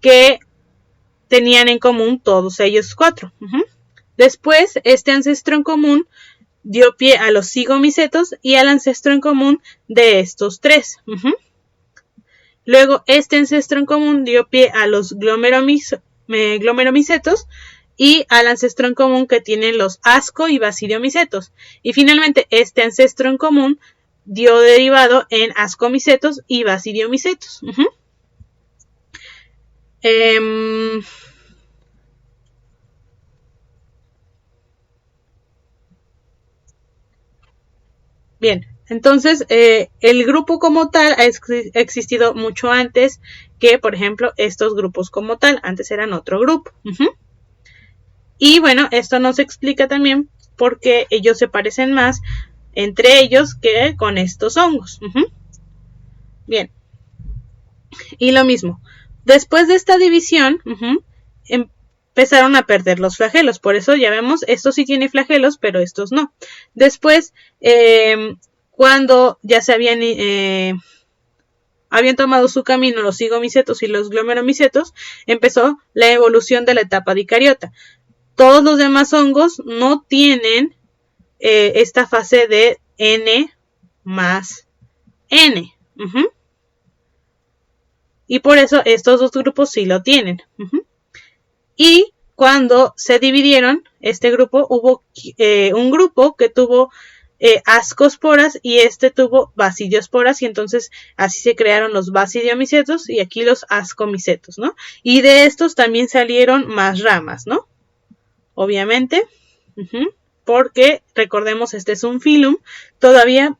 que tenían en común todos ellos 4. Después, este ancestro en común dio pie a los zigomicetos y al ancestro en común de estos 3. Luego, este ancestro en común dio pie a los glomeromicetos y al ancestro en común que tienen los asco y basidiomicetos. Y finalmente, este ancestro en común dio derivado en ascomicetos y basidiomicetos. Bien, entonces el grupo como tal ha existido mucho antes que, por ejemplo, estos grupos como tal. Antes eran otro grupo. Y bueno, esto nos explica también por qué ellos se parecen más entre ellos que con estos hongos. Bien, y lo mismo. Después de esta división, empezaron a perder los flagelos. Por eso ya vemos, estos sí tienen flagelos, pero estos no. Después, cuando ya se habían tomado su camino los zigomicetos y los glomeromicetos, empezó la evolución de la etapa dicariota. Todos los demás hongos no tienen esta fase de N más N. Y por eso estos dos grupos sí lo tienen. Y cuando se dividieron, este grupo, hubo un grupo que tuvo ascosporas y este tuvo basidiosporas, y entonces así se crearon los basidiomicetos y aquí los ascomicetos, ¿no? Y de estos también salieron más ramas, ¿no? Obviamente, porque recordemos, este es un filum, todavía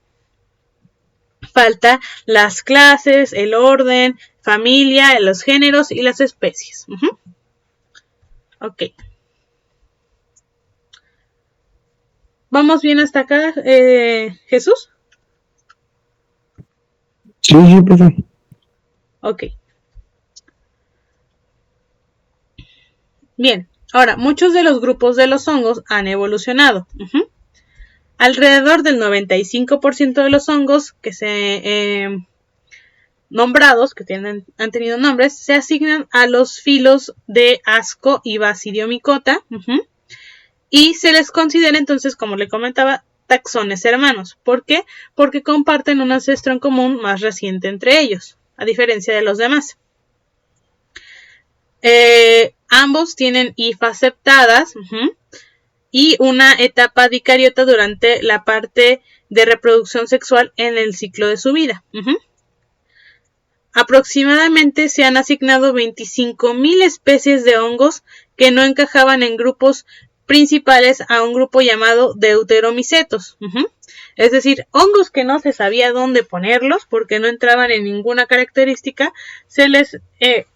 falta las clases, el orden, familia, los géneros y las especies. Ok. ¿Vamos bien hasta acá, Jesús? Sí, profe. Ok. Bien, ahora, muchos de los grupos de los hongos han evolucionado. Alrededor del 95% de los hongos que se nombrados, que han tenido nombres, se asignan a los filos de asco y basidiomicota, y se les considera entonces, como le comentaba, taxones hermanos. ¿Por qué? Porque comparten un ancestro en común más reciente entre ellos, a diferencia de los demás. Ambos tienen hifas septadas y una etapa dicariota durante la parte de reproducción sexual en el ciclo de su vida. Aproximadamente se han asignado 25.000 especies de hongos que no encajaban en grupos principales a un grupo llamado deuteromicetos. Es decir, hongos que no se sabía dónde ponerlos porque no entraban en ninguna característica, se les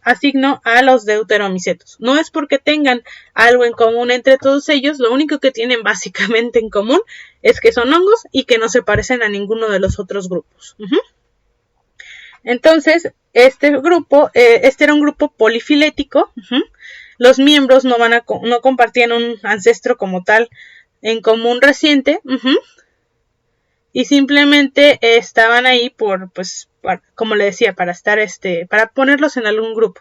asignó a los deuteromicetos. No es porque tengan algo en común entre todos ellos, lo único que tienen básicamente en común es que son hongos y que no se parecen a ninguno de los otros grupos. Entonces, este era un grupo polifilético. Los miembros no compartían un ancestro como tal en común reciente, y simplemente estaban ahí como le decía, para estar para ponerlos en algún grupo.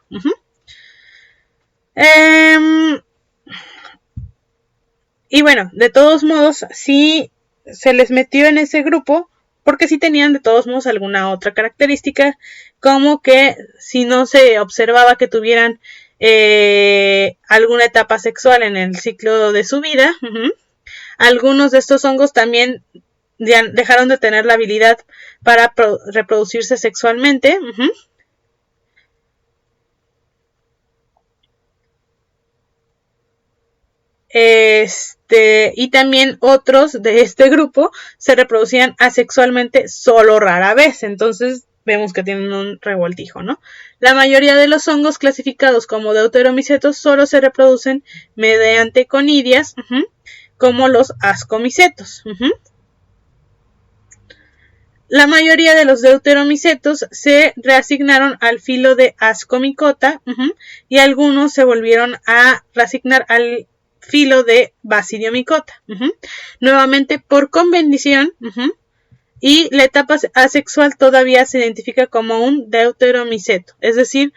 Y bueno, de todos modos, sí se les metió en ese grupo porque sí tenían de todos modos alguna otra característica, como que si no se observaba que tuvieran alguna etapa sexual en el ciclo de su vida, algunos de estos hongos también dejaron de tener la habilidad para reproducirse sexualmente, Y también otros de este grupo se reproducían asexualmente solo rara vez. Entonces vemos que tienen un revoltijo, ¿no? La mayoría de los hongos clasificados como deuteromicetos solo se reproducen mediante conidias, como los ascomicetos. La mayoría de los deuteromicetos se reasignaron al filo de Ascomycota, y algunos se volvieron a reasignar al filo de Basidiomycota, nuevamente por convención, y la etapa asexual todavía se identifica como un deuteromiceto, es decir,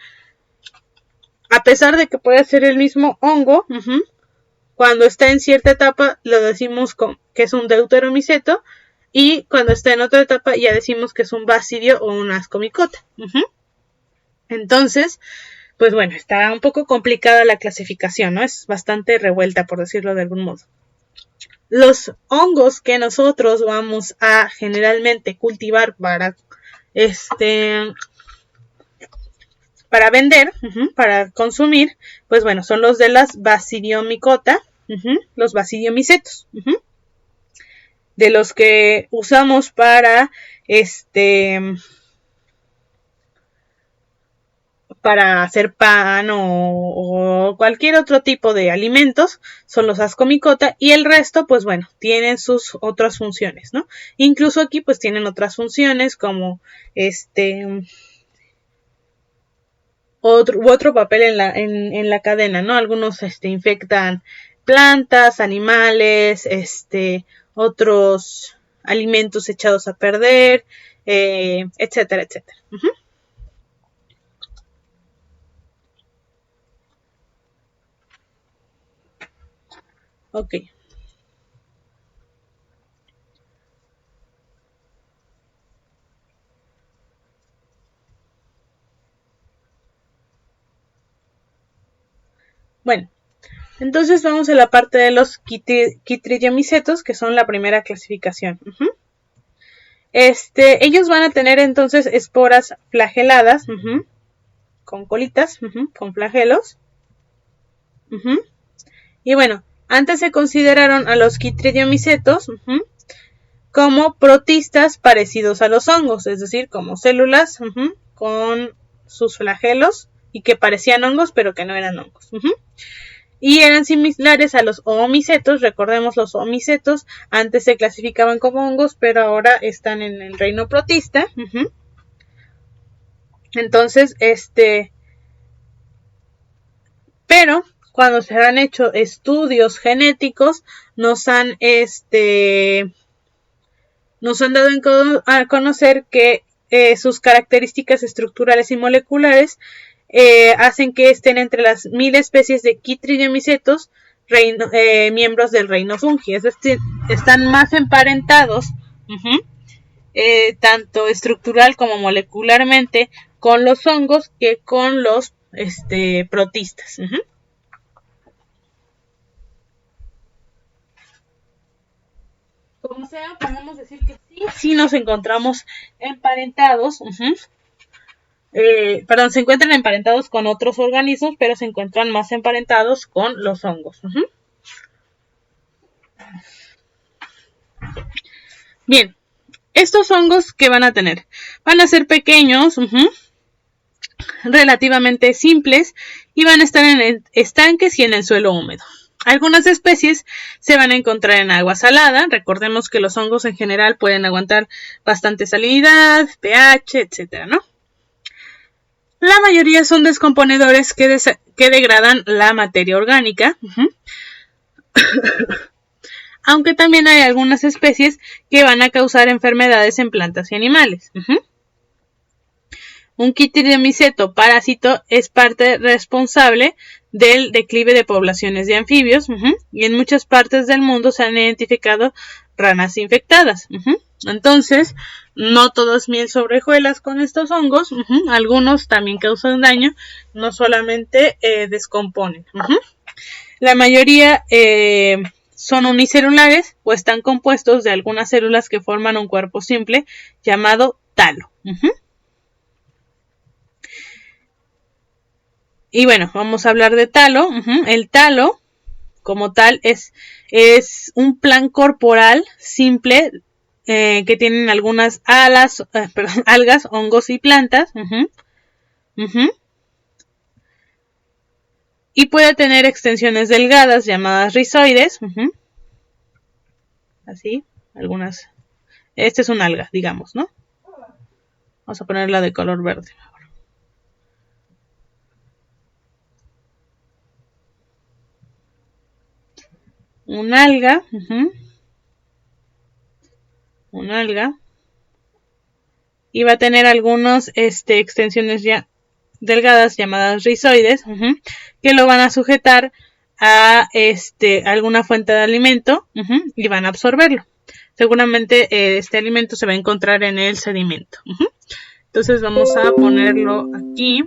a pesar de que puede ser el mismo hongo, cuando está en cierta etapa lo decimos que es un deuteromiceto, y cuando está en otra etapa ya decimos que es un basidio o un ascomicota. Entonces, pues bueno, está un poco complicada la clasificación, ¿no? Es bastante revuelta, por decirlo de algún modo. Los hongos que nosotros vamos a generalmente cultivar para vender, para consumir, pues bueno, son los de las Basidiomycota, los basidiomicetos, de los que usamos para hacer pan o cualquier otro tipo de alimentos, son los ascomicota, y el resto, pues bueno, tienen sus otras funciones, ¿no? Incluso aquí, pues tienen otras funciones como otro papel en la cadena, ¿no? Algunos infectan plantas, animales, otros alimentos echados a perder, etcétera, etcétera. Ok. Bueno, entonces vamos a la parte de los quitridiomicetos, que son la primera clasificación. Ellos van a tener entonces esporas flageladas, con colitas, con flagelos. Y bueno, antes se consideraron a los quitridiomicetos como protistas parecidos a los hongos, es decir, como células con sus flagelos y que parecían hongos pero que no eran hongos. Y eran similares a los oomicetos. Recordemos, los oomicetos antes se clasificaban como hongos, pero ahora están en el reino protista. Entonces, pero cuando se han hecho estudios genéticos, nos han dado a conocer que sus características estructurales y moleculares hacen que estén entre las 1000 especies de quitridiomicetos miembros del reino fungi, es decir, están más emparentados tanto estructural como molecularmente con los hongos que con los protistas. Como sea, podemos decir que sí nos encontramos emparentados. Se encuentran emparentados con otros organismos, pero se encuentran más emparentados con los hongos. Bien, estos hongos, ¿qué van a tener? Van a ser pequeños, relativamente simples, y van a estar en estanques y en el suelo húmedo. Algunas especies se van a encontrar en agua salada. Recordemos que los hongos en general pueden aguantar bastante salinidad, pH, etcétera, ¿no? La mayoría son descomponedores que degradan la materia orgánica. Aunque también hay algunas especies que van a causar enfermedades en plantas y animales. Un quitridiomiceto parásito es parte responsable del declive de poblaciones de anfibios, y en muchas partes del mundo se han identificado ranas infectadas. Entonces, no todo es miel sobre hojuelas con estos hongos. Algunos también causan daño, no solamente descomponen. La mayoría son unicelulares o están compuestos de algunas células que forman un cuerpo simple llamado talo. Y bueno, vamos a hablar de talo. El talo como tal es un plan corporal simple que tienen algunas algas, hongos y plantas. Y puede tener extensiones delgadas llamadas rizoides. Así, algunas. Este es un alga, digamos, ¿no? Vamos a ponerla de color verde. Un alga. Un alga. Y va a tener algunas extensiones ya delgadas llamadas rizoides, que lo van a sujetar a alguna fuente de alimento y van a absorberlo. Seguramente este alimento se va a encontrar en el sedimento. Entonces vamos a ponerlo aquí.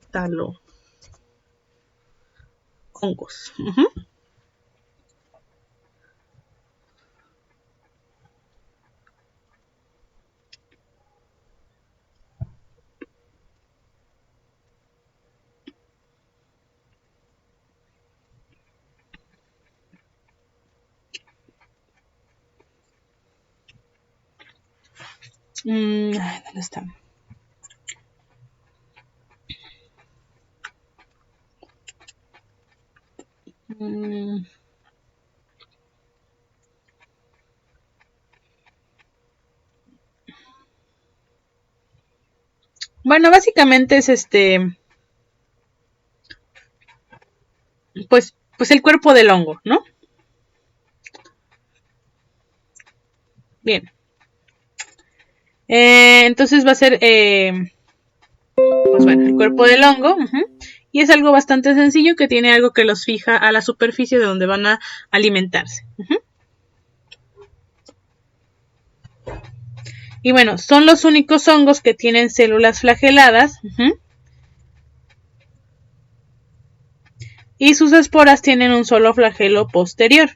Talo. Hongos. ¿Dónde está? Bueno, básicamente es pues el cuerpo del hongo, ¿no? Bien. Entonces va a ser pues bueno, el cuerpo del hongo. Y es algo bastante sencillo que tiene algo que los fija a la superficie de donde van a alimentarse. Y bueno, son los únicos hongos que tienen células flageladas. Y sus esporas tienen un solo flagelo posterior.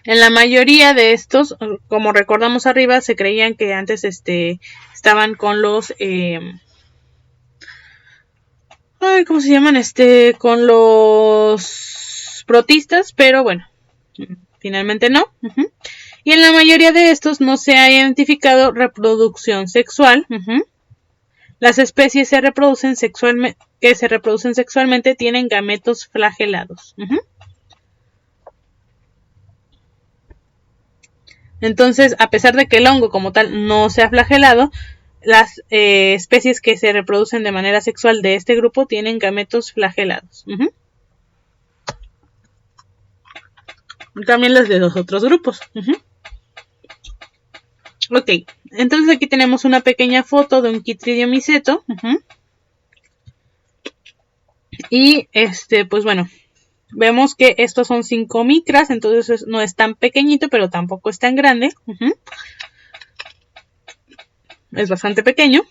En la mayoría de estos, como recordamos arriba, se creían que antes estaban con los ¿cómo se llaman? Con los protistas, pero bueno, finalmente no. Y en la mayoría de estos no se ha identificado reproducción sexual. Las especies que se reproducen sexualmente tienen gametos flagelados. Entonces, a pesar de que el hongo como tal no se ha flagelado, las especies que se reproducen de manera sexual de este grupo tienen gametos flagelados. También las de los otros grupos. Ok, entonces aquí tenemos una pequeña foto de un Chytridium miceto. Y pues bueno, vemos que estos son 5 micras, entonces no es tan pequeñito, pero tampoco es tan grande. Es bastante pequeño.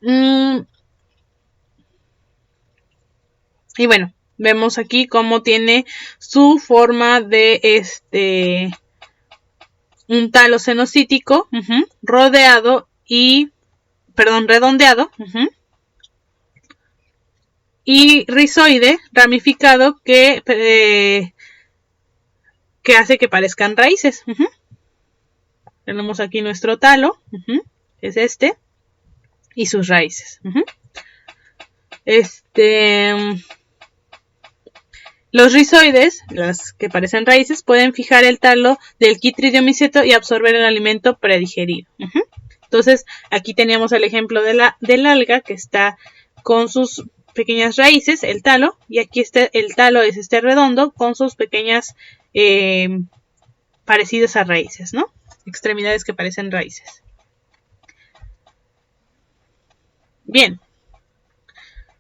Y bueno, vemos aquí cómo tiene su forma de un talo cenocítico redondeado y rizoide ramificado que hace que parezcan raíces. Tenemos aquí nuestro talo, es y sus raíces. Los rizoides, las que parecen raíces, pueden fijar el talo del Chytridium miceto y absorber el alimento predigerido. Entonces, aquí teníamos el ejemplo del alga que está con sus pequeñas raíces, el talo, y aquí el talo es redondo con sus pequeñas parecidas a raíces, ¿no? Extremidades que parecen raíces. Bien.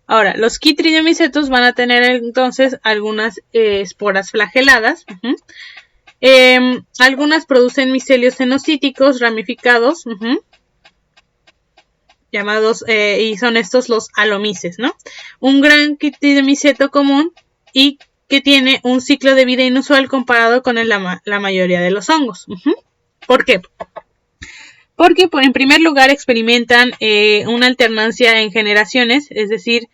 Ahora, los Chytridium micetos van a tener entonces algunas esporas flageladas. Algunas producen micelios cenocíticos ramificados, llamados, y son estos los alomices, ¿no? Un gran Chytridium miceto común y que tiene un ciclo de vida inusual comparado con la mayoría de los hongos. ¿Por qué? Porque en primer lugar experimentan una alternancia en generaciones, es decir,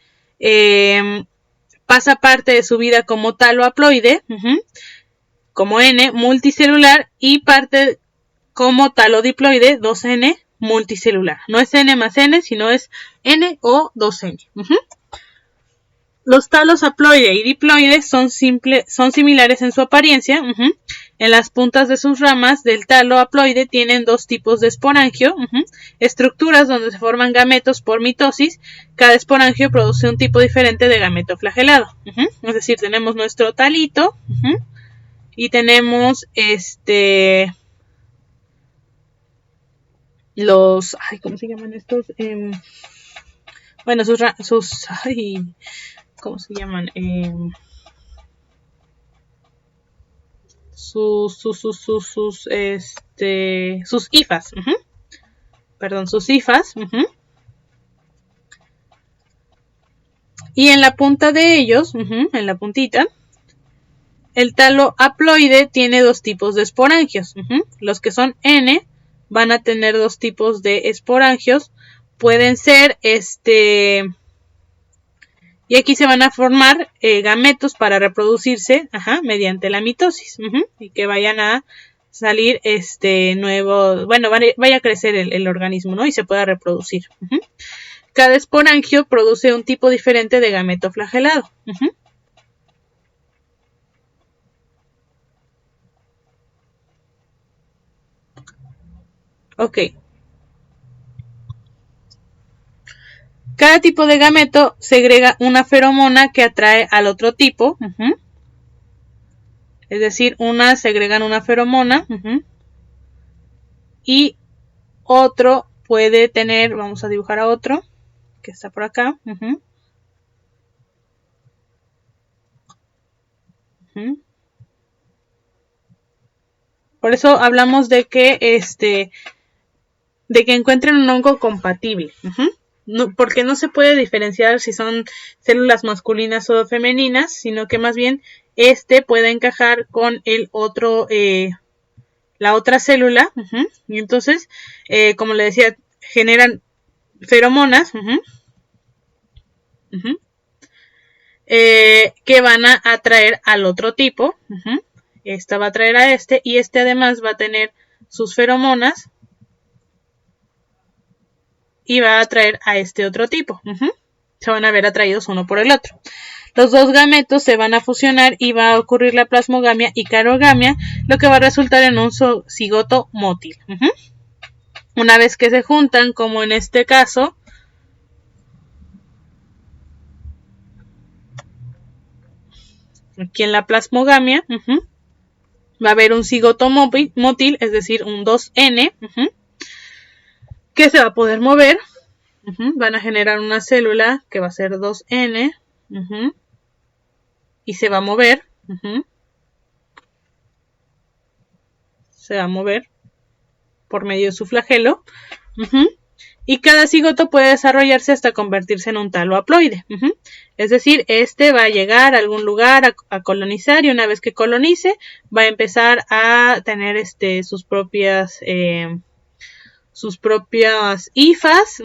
pasa parte de su vida como talo haploide, como N, multicelular, y parte como talo diploide, 2N, multicelular. No es N más N, sino es N o 2N. Los talos haploide y diploide son similares en su apariencia. En las puntas de sus ramas del talo haploide tienen dos tipos de esporangio, estructuras donde se forman gametos por mitosis. Cada esporangio produce un tipo diferente de gameto flagelado. Es decir, tenemos nuestro talito y tenemos los, ¿cómo se llaman estos? Bueno, ¿cómo se llaman? Sus hifas. Perdón, sus hifas. Y en la punta de ellos, en la puntita, el talo haploide tiene dos tipos de esporangios. Los que son N van a tener dos tipos de esporangios. Pueden ser y aquí se van a formar gametos para reproducirse mediante la mitosis. Y que vayan a salir nuevo, bueno, vaya a crecer el organismo, ¿no? Y se pueda reproducir. Cada esporangio produce un tipo diferente de gameto flagelado. Ok. Cada tipo de gameto segrega una feromona que atrae al otro tipo. Es decir, unas segregan una feromona. Y otro puede tener, vamos a dibujar a otro, que está por acá. Por eso hablamos de que encuentren un hongo compatible. No, porque no se puede diferenciar si son células masculinas o femeninas, sino que más bien puede encajar con el otro, la otra célula, y entonces, como le decía, generan feromonas, que van a atraer al otro tipo. Esta va a atraer a y además va a tener sus feromonas y va a atraer a otro tipo. Se van a ver atraídos uno por el otro. Los dos gametos se van a fusionar y va a ocurrir la plasmogamia y carogamia, lo que va a resultar en un cigoto mótil. Una vez que se juntan, como en este caso, aquí en la plasmogamia, va a haber un cigoto mótil, es decir, un 2N, que se va a poder mover. Van a generar una célula que va a ser 2N, y se va a mover. Se va a mover por medio de su flagelo. Y cada cigoto puede desarrollarse hasta convertirse en un talo haploide. Es decir, va a llegar a algún lugar a colonizar, y una vez que colonice va a empezar a tener sus propias hifas,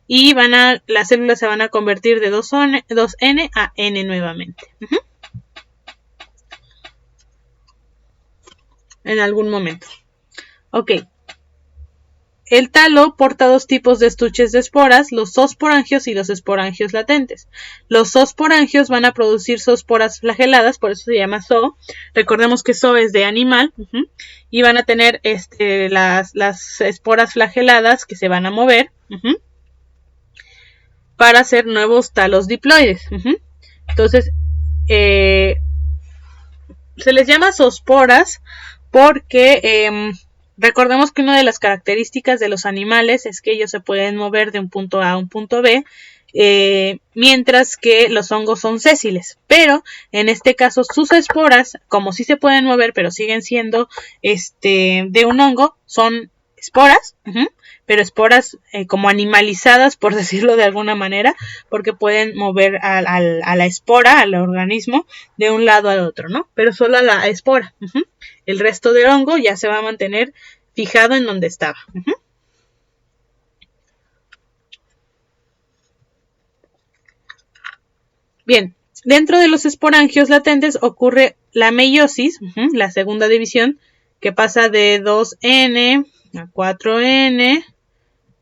y las células se van a convertir de 2N a N nuevamente. En algún momento. Ok. El talo porta dos tipos de estuches de esporas, los zoosporangios y los esporangios latentes. Los zoosporangios van a producir zoosporas flageladas, por eso se llama zoo. Recordemos que zoo es de animal, y van a tener las esporas flageladas que se van a mover para hacer nuevos talos diploides. Entonces, se les llama zoosporas porque recordemos que una de las características de los animales es que ellos se pueden mover de un punto A a un punto B, mientras que los hongos son sésiles. Pero en este caso sus esporas, como sí se pueden mover pero siguen siendo de un hongo, son esporas, pero esporas como animalizadas, por decirlo de alguna manera, porque pueden mover a la espora, al organismo, de un lado al otro, ¿no? Pero solo a la espora. El resto del hongo ya se va a mantener fijado en donde estaba. Bien, dentro de los esporangios latentes ocurre la meiosis, la segunda división, que pasa de 2N a 4N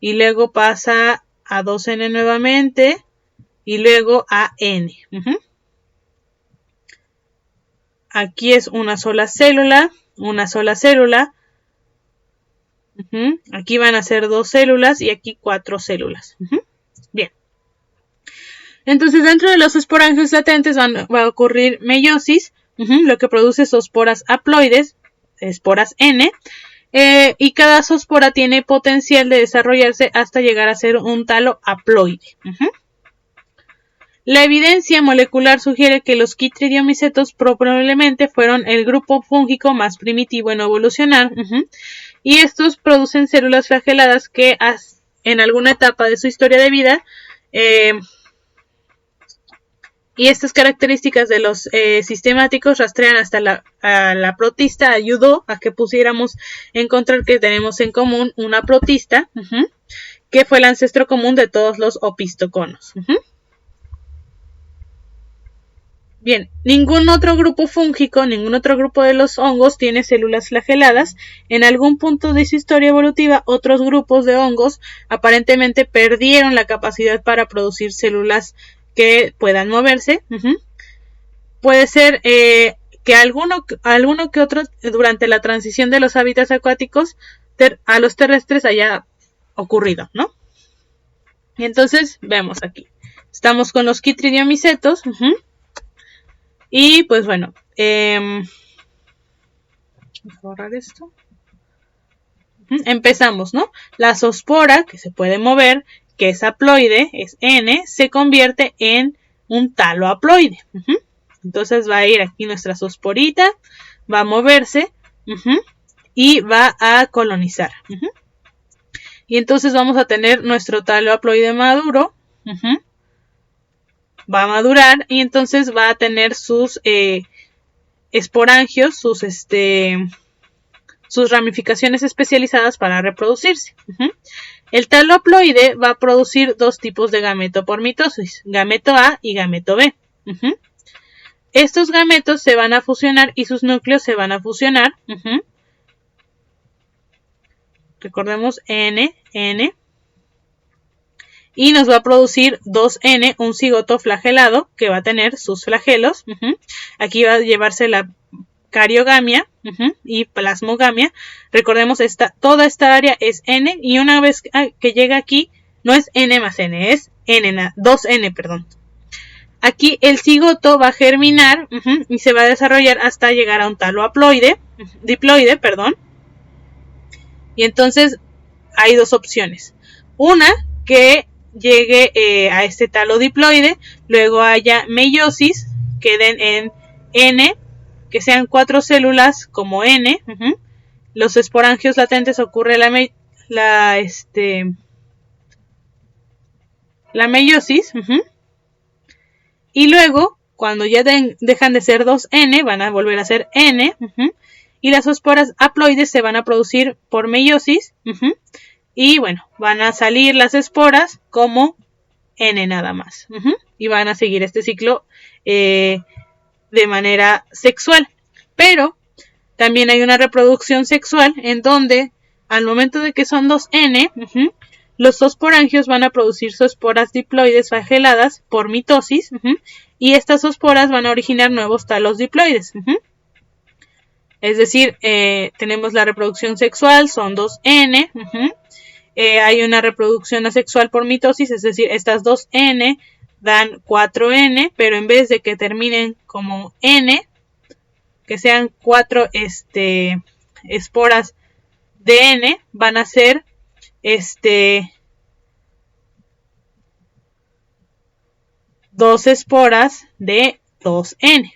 y luego pasa a 2N nuevamente y luego a N. Aquí es una sola célula. Aquí van a ser 2 células y aquí 4 células. Bien. Entonces, dentro de los esporangios latentes va a ocurrir meiosis, lo que produce zoosporas haploides, esporas N, y cada zoospora tiene potencial de desarrollarse hasta llegar a ser un talo haploide. La evidencia molecular sugiere que los quitridiomicetos probablemente fueron el grupo fúngico más primitivo en evolucionar, y estos producen células flageladas que en alguna etapa de su historia de vida, y estas características de los sistemáticos rastrean hasta la protista, ayudó a que pudiéramos encontrar que tenemos en común una protista, que fue el ancestro común de todos los opistoconos. Bien, ningún otro grupo fúngico, ningún otro grupo de los hongos tiene células flageladas. En algún punto de su historia evolutiva, otros grupos de hongos aparentemente perdieron la capacidad para producir células que puedan moverse. Puede ser que alguno que otro durante la transición de los hábitats acuáticos a los terrestres haya ocurrido, ¿no? Y entonces vemos aquí. Estamos con los quitridiomicetos. Y pues bueno, vamos a borrar esto. Empezamos, ¿no? La zoospora, que se puede mover, que es haploide, es N, se convierte en un talo haploide. Entonces va a ir aquí nuestra zoosporita, va a moverse y va a colonizar. Y entonces vamos a tener nuestro talo haploide maduro. Va a madurar y entonces va a tener sus esporangios, sus ramificaciones especializadas para reproducirse. El talo haploide va a producir dos tipos de gameto por mitosis, gameto A y gameto B. Estos gametos se van a fusionar y sus núcleos se van a fusionar. Recordemos N, N. Y nos va a producir 2N, un cigoto flagelado, que va a tener sus flagelos. Aquí va a llevarse la cariogamia y plasmogamia. Recordemos, toda esta área es N, y una vez que llega aquí, no es N más N, es 2N, perdón. Aquí el cigoto va a germinar y se va a desarrollar hasta llegar a un talo diploide, perdón. Y entonces hay dos opciones. Una, que llegue a este talo diploide, luego haya meiosis, queden en N, que sean 4 células como N. Los esporangios latentes ocurre la meiosis. Y luego, cuando ya dejan de ser 2N, van a volver a ser N. Y las zoosporas haploides se van a producir por meiosis. Y bueno, van a salir las esporas como N nada más. Y van a seguir este ciclo de manera sexual. Pero también hay una reproducción sexual en donde al momento de que son 2N, los zoosporangios van a producir zoosporas diploides flageladas por mitosis. Y estas zoosporas van a originar nuevos talos diploides. Es decir, tenemos la reproducción sexual, son 2N. Hay una reproducción asexual por mitosis, es decir, estas 2N dan 4N, pero en vez de que terminen como N, que sean 4 esporas de N, van a ser 2 esporas de 2N.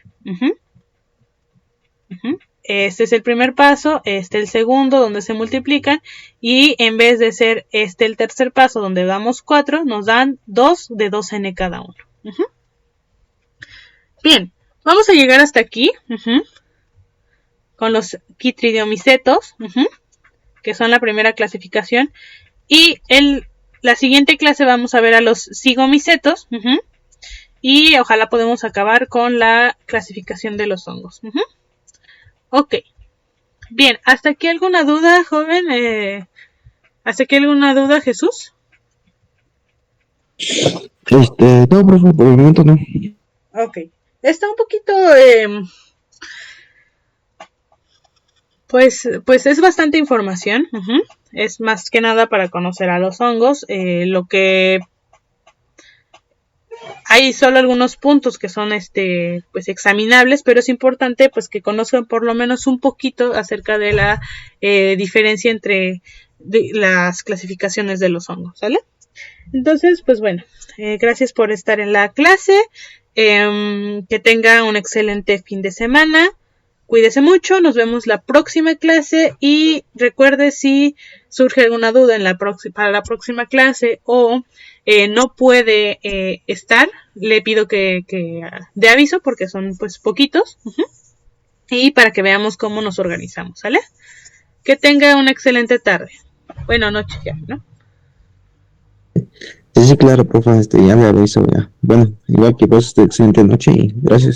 Este es el primer paso, el segundo donde se multiplican, y en vez de ser el tercer paso donde damos 4, nos dan 2 de 2N cada uno. Bien, vamos a llegar hasta aquí con los quitridiomicetos, que son la primera clasificación, y la siguiente clase vamos a ver a los zigomicetos, y ojalá podamos acabar con la clasificación de los hongos. Ok. Bien, ¿hasta aquí alguna duda, joven? ¿Hasta aquí alguna duda, Jesús? No, profe, por el momento no. Ok. Está un poquito, pues es bastante información. Es más que nada para conocer a los hongos. Lo que hay solo algunos puntos que son pues examinables, pero es importante pues que conozcan por lo menos un poquito acerca de la diferencia entre las clasificaciones de los hongos, ¿sale? Entonces, pues bueno, gracias por estar en la clase, que tenga un excelente fin de semana, cuídese mucho, nos vemos la próxima clase y recuerde si surge alguna duda para la próxima clase o no puede estar, le pido que dé aviso porque son pues poquitos y para que veamos cómo nos organizamos, ¿sale? Que tenga una excelente tarde. Bueno, noche ya, ¿no? Sí, sí, claro, profe, ya me aviso, ya. Bueno, igual que vos, excelente noche y gracias.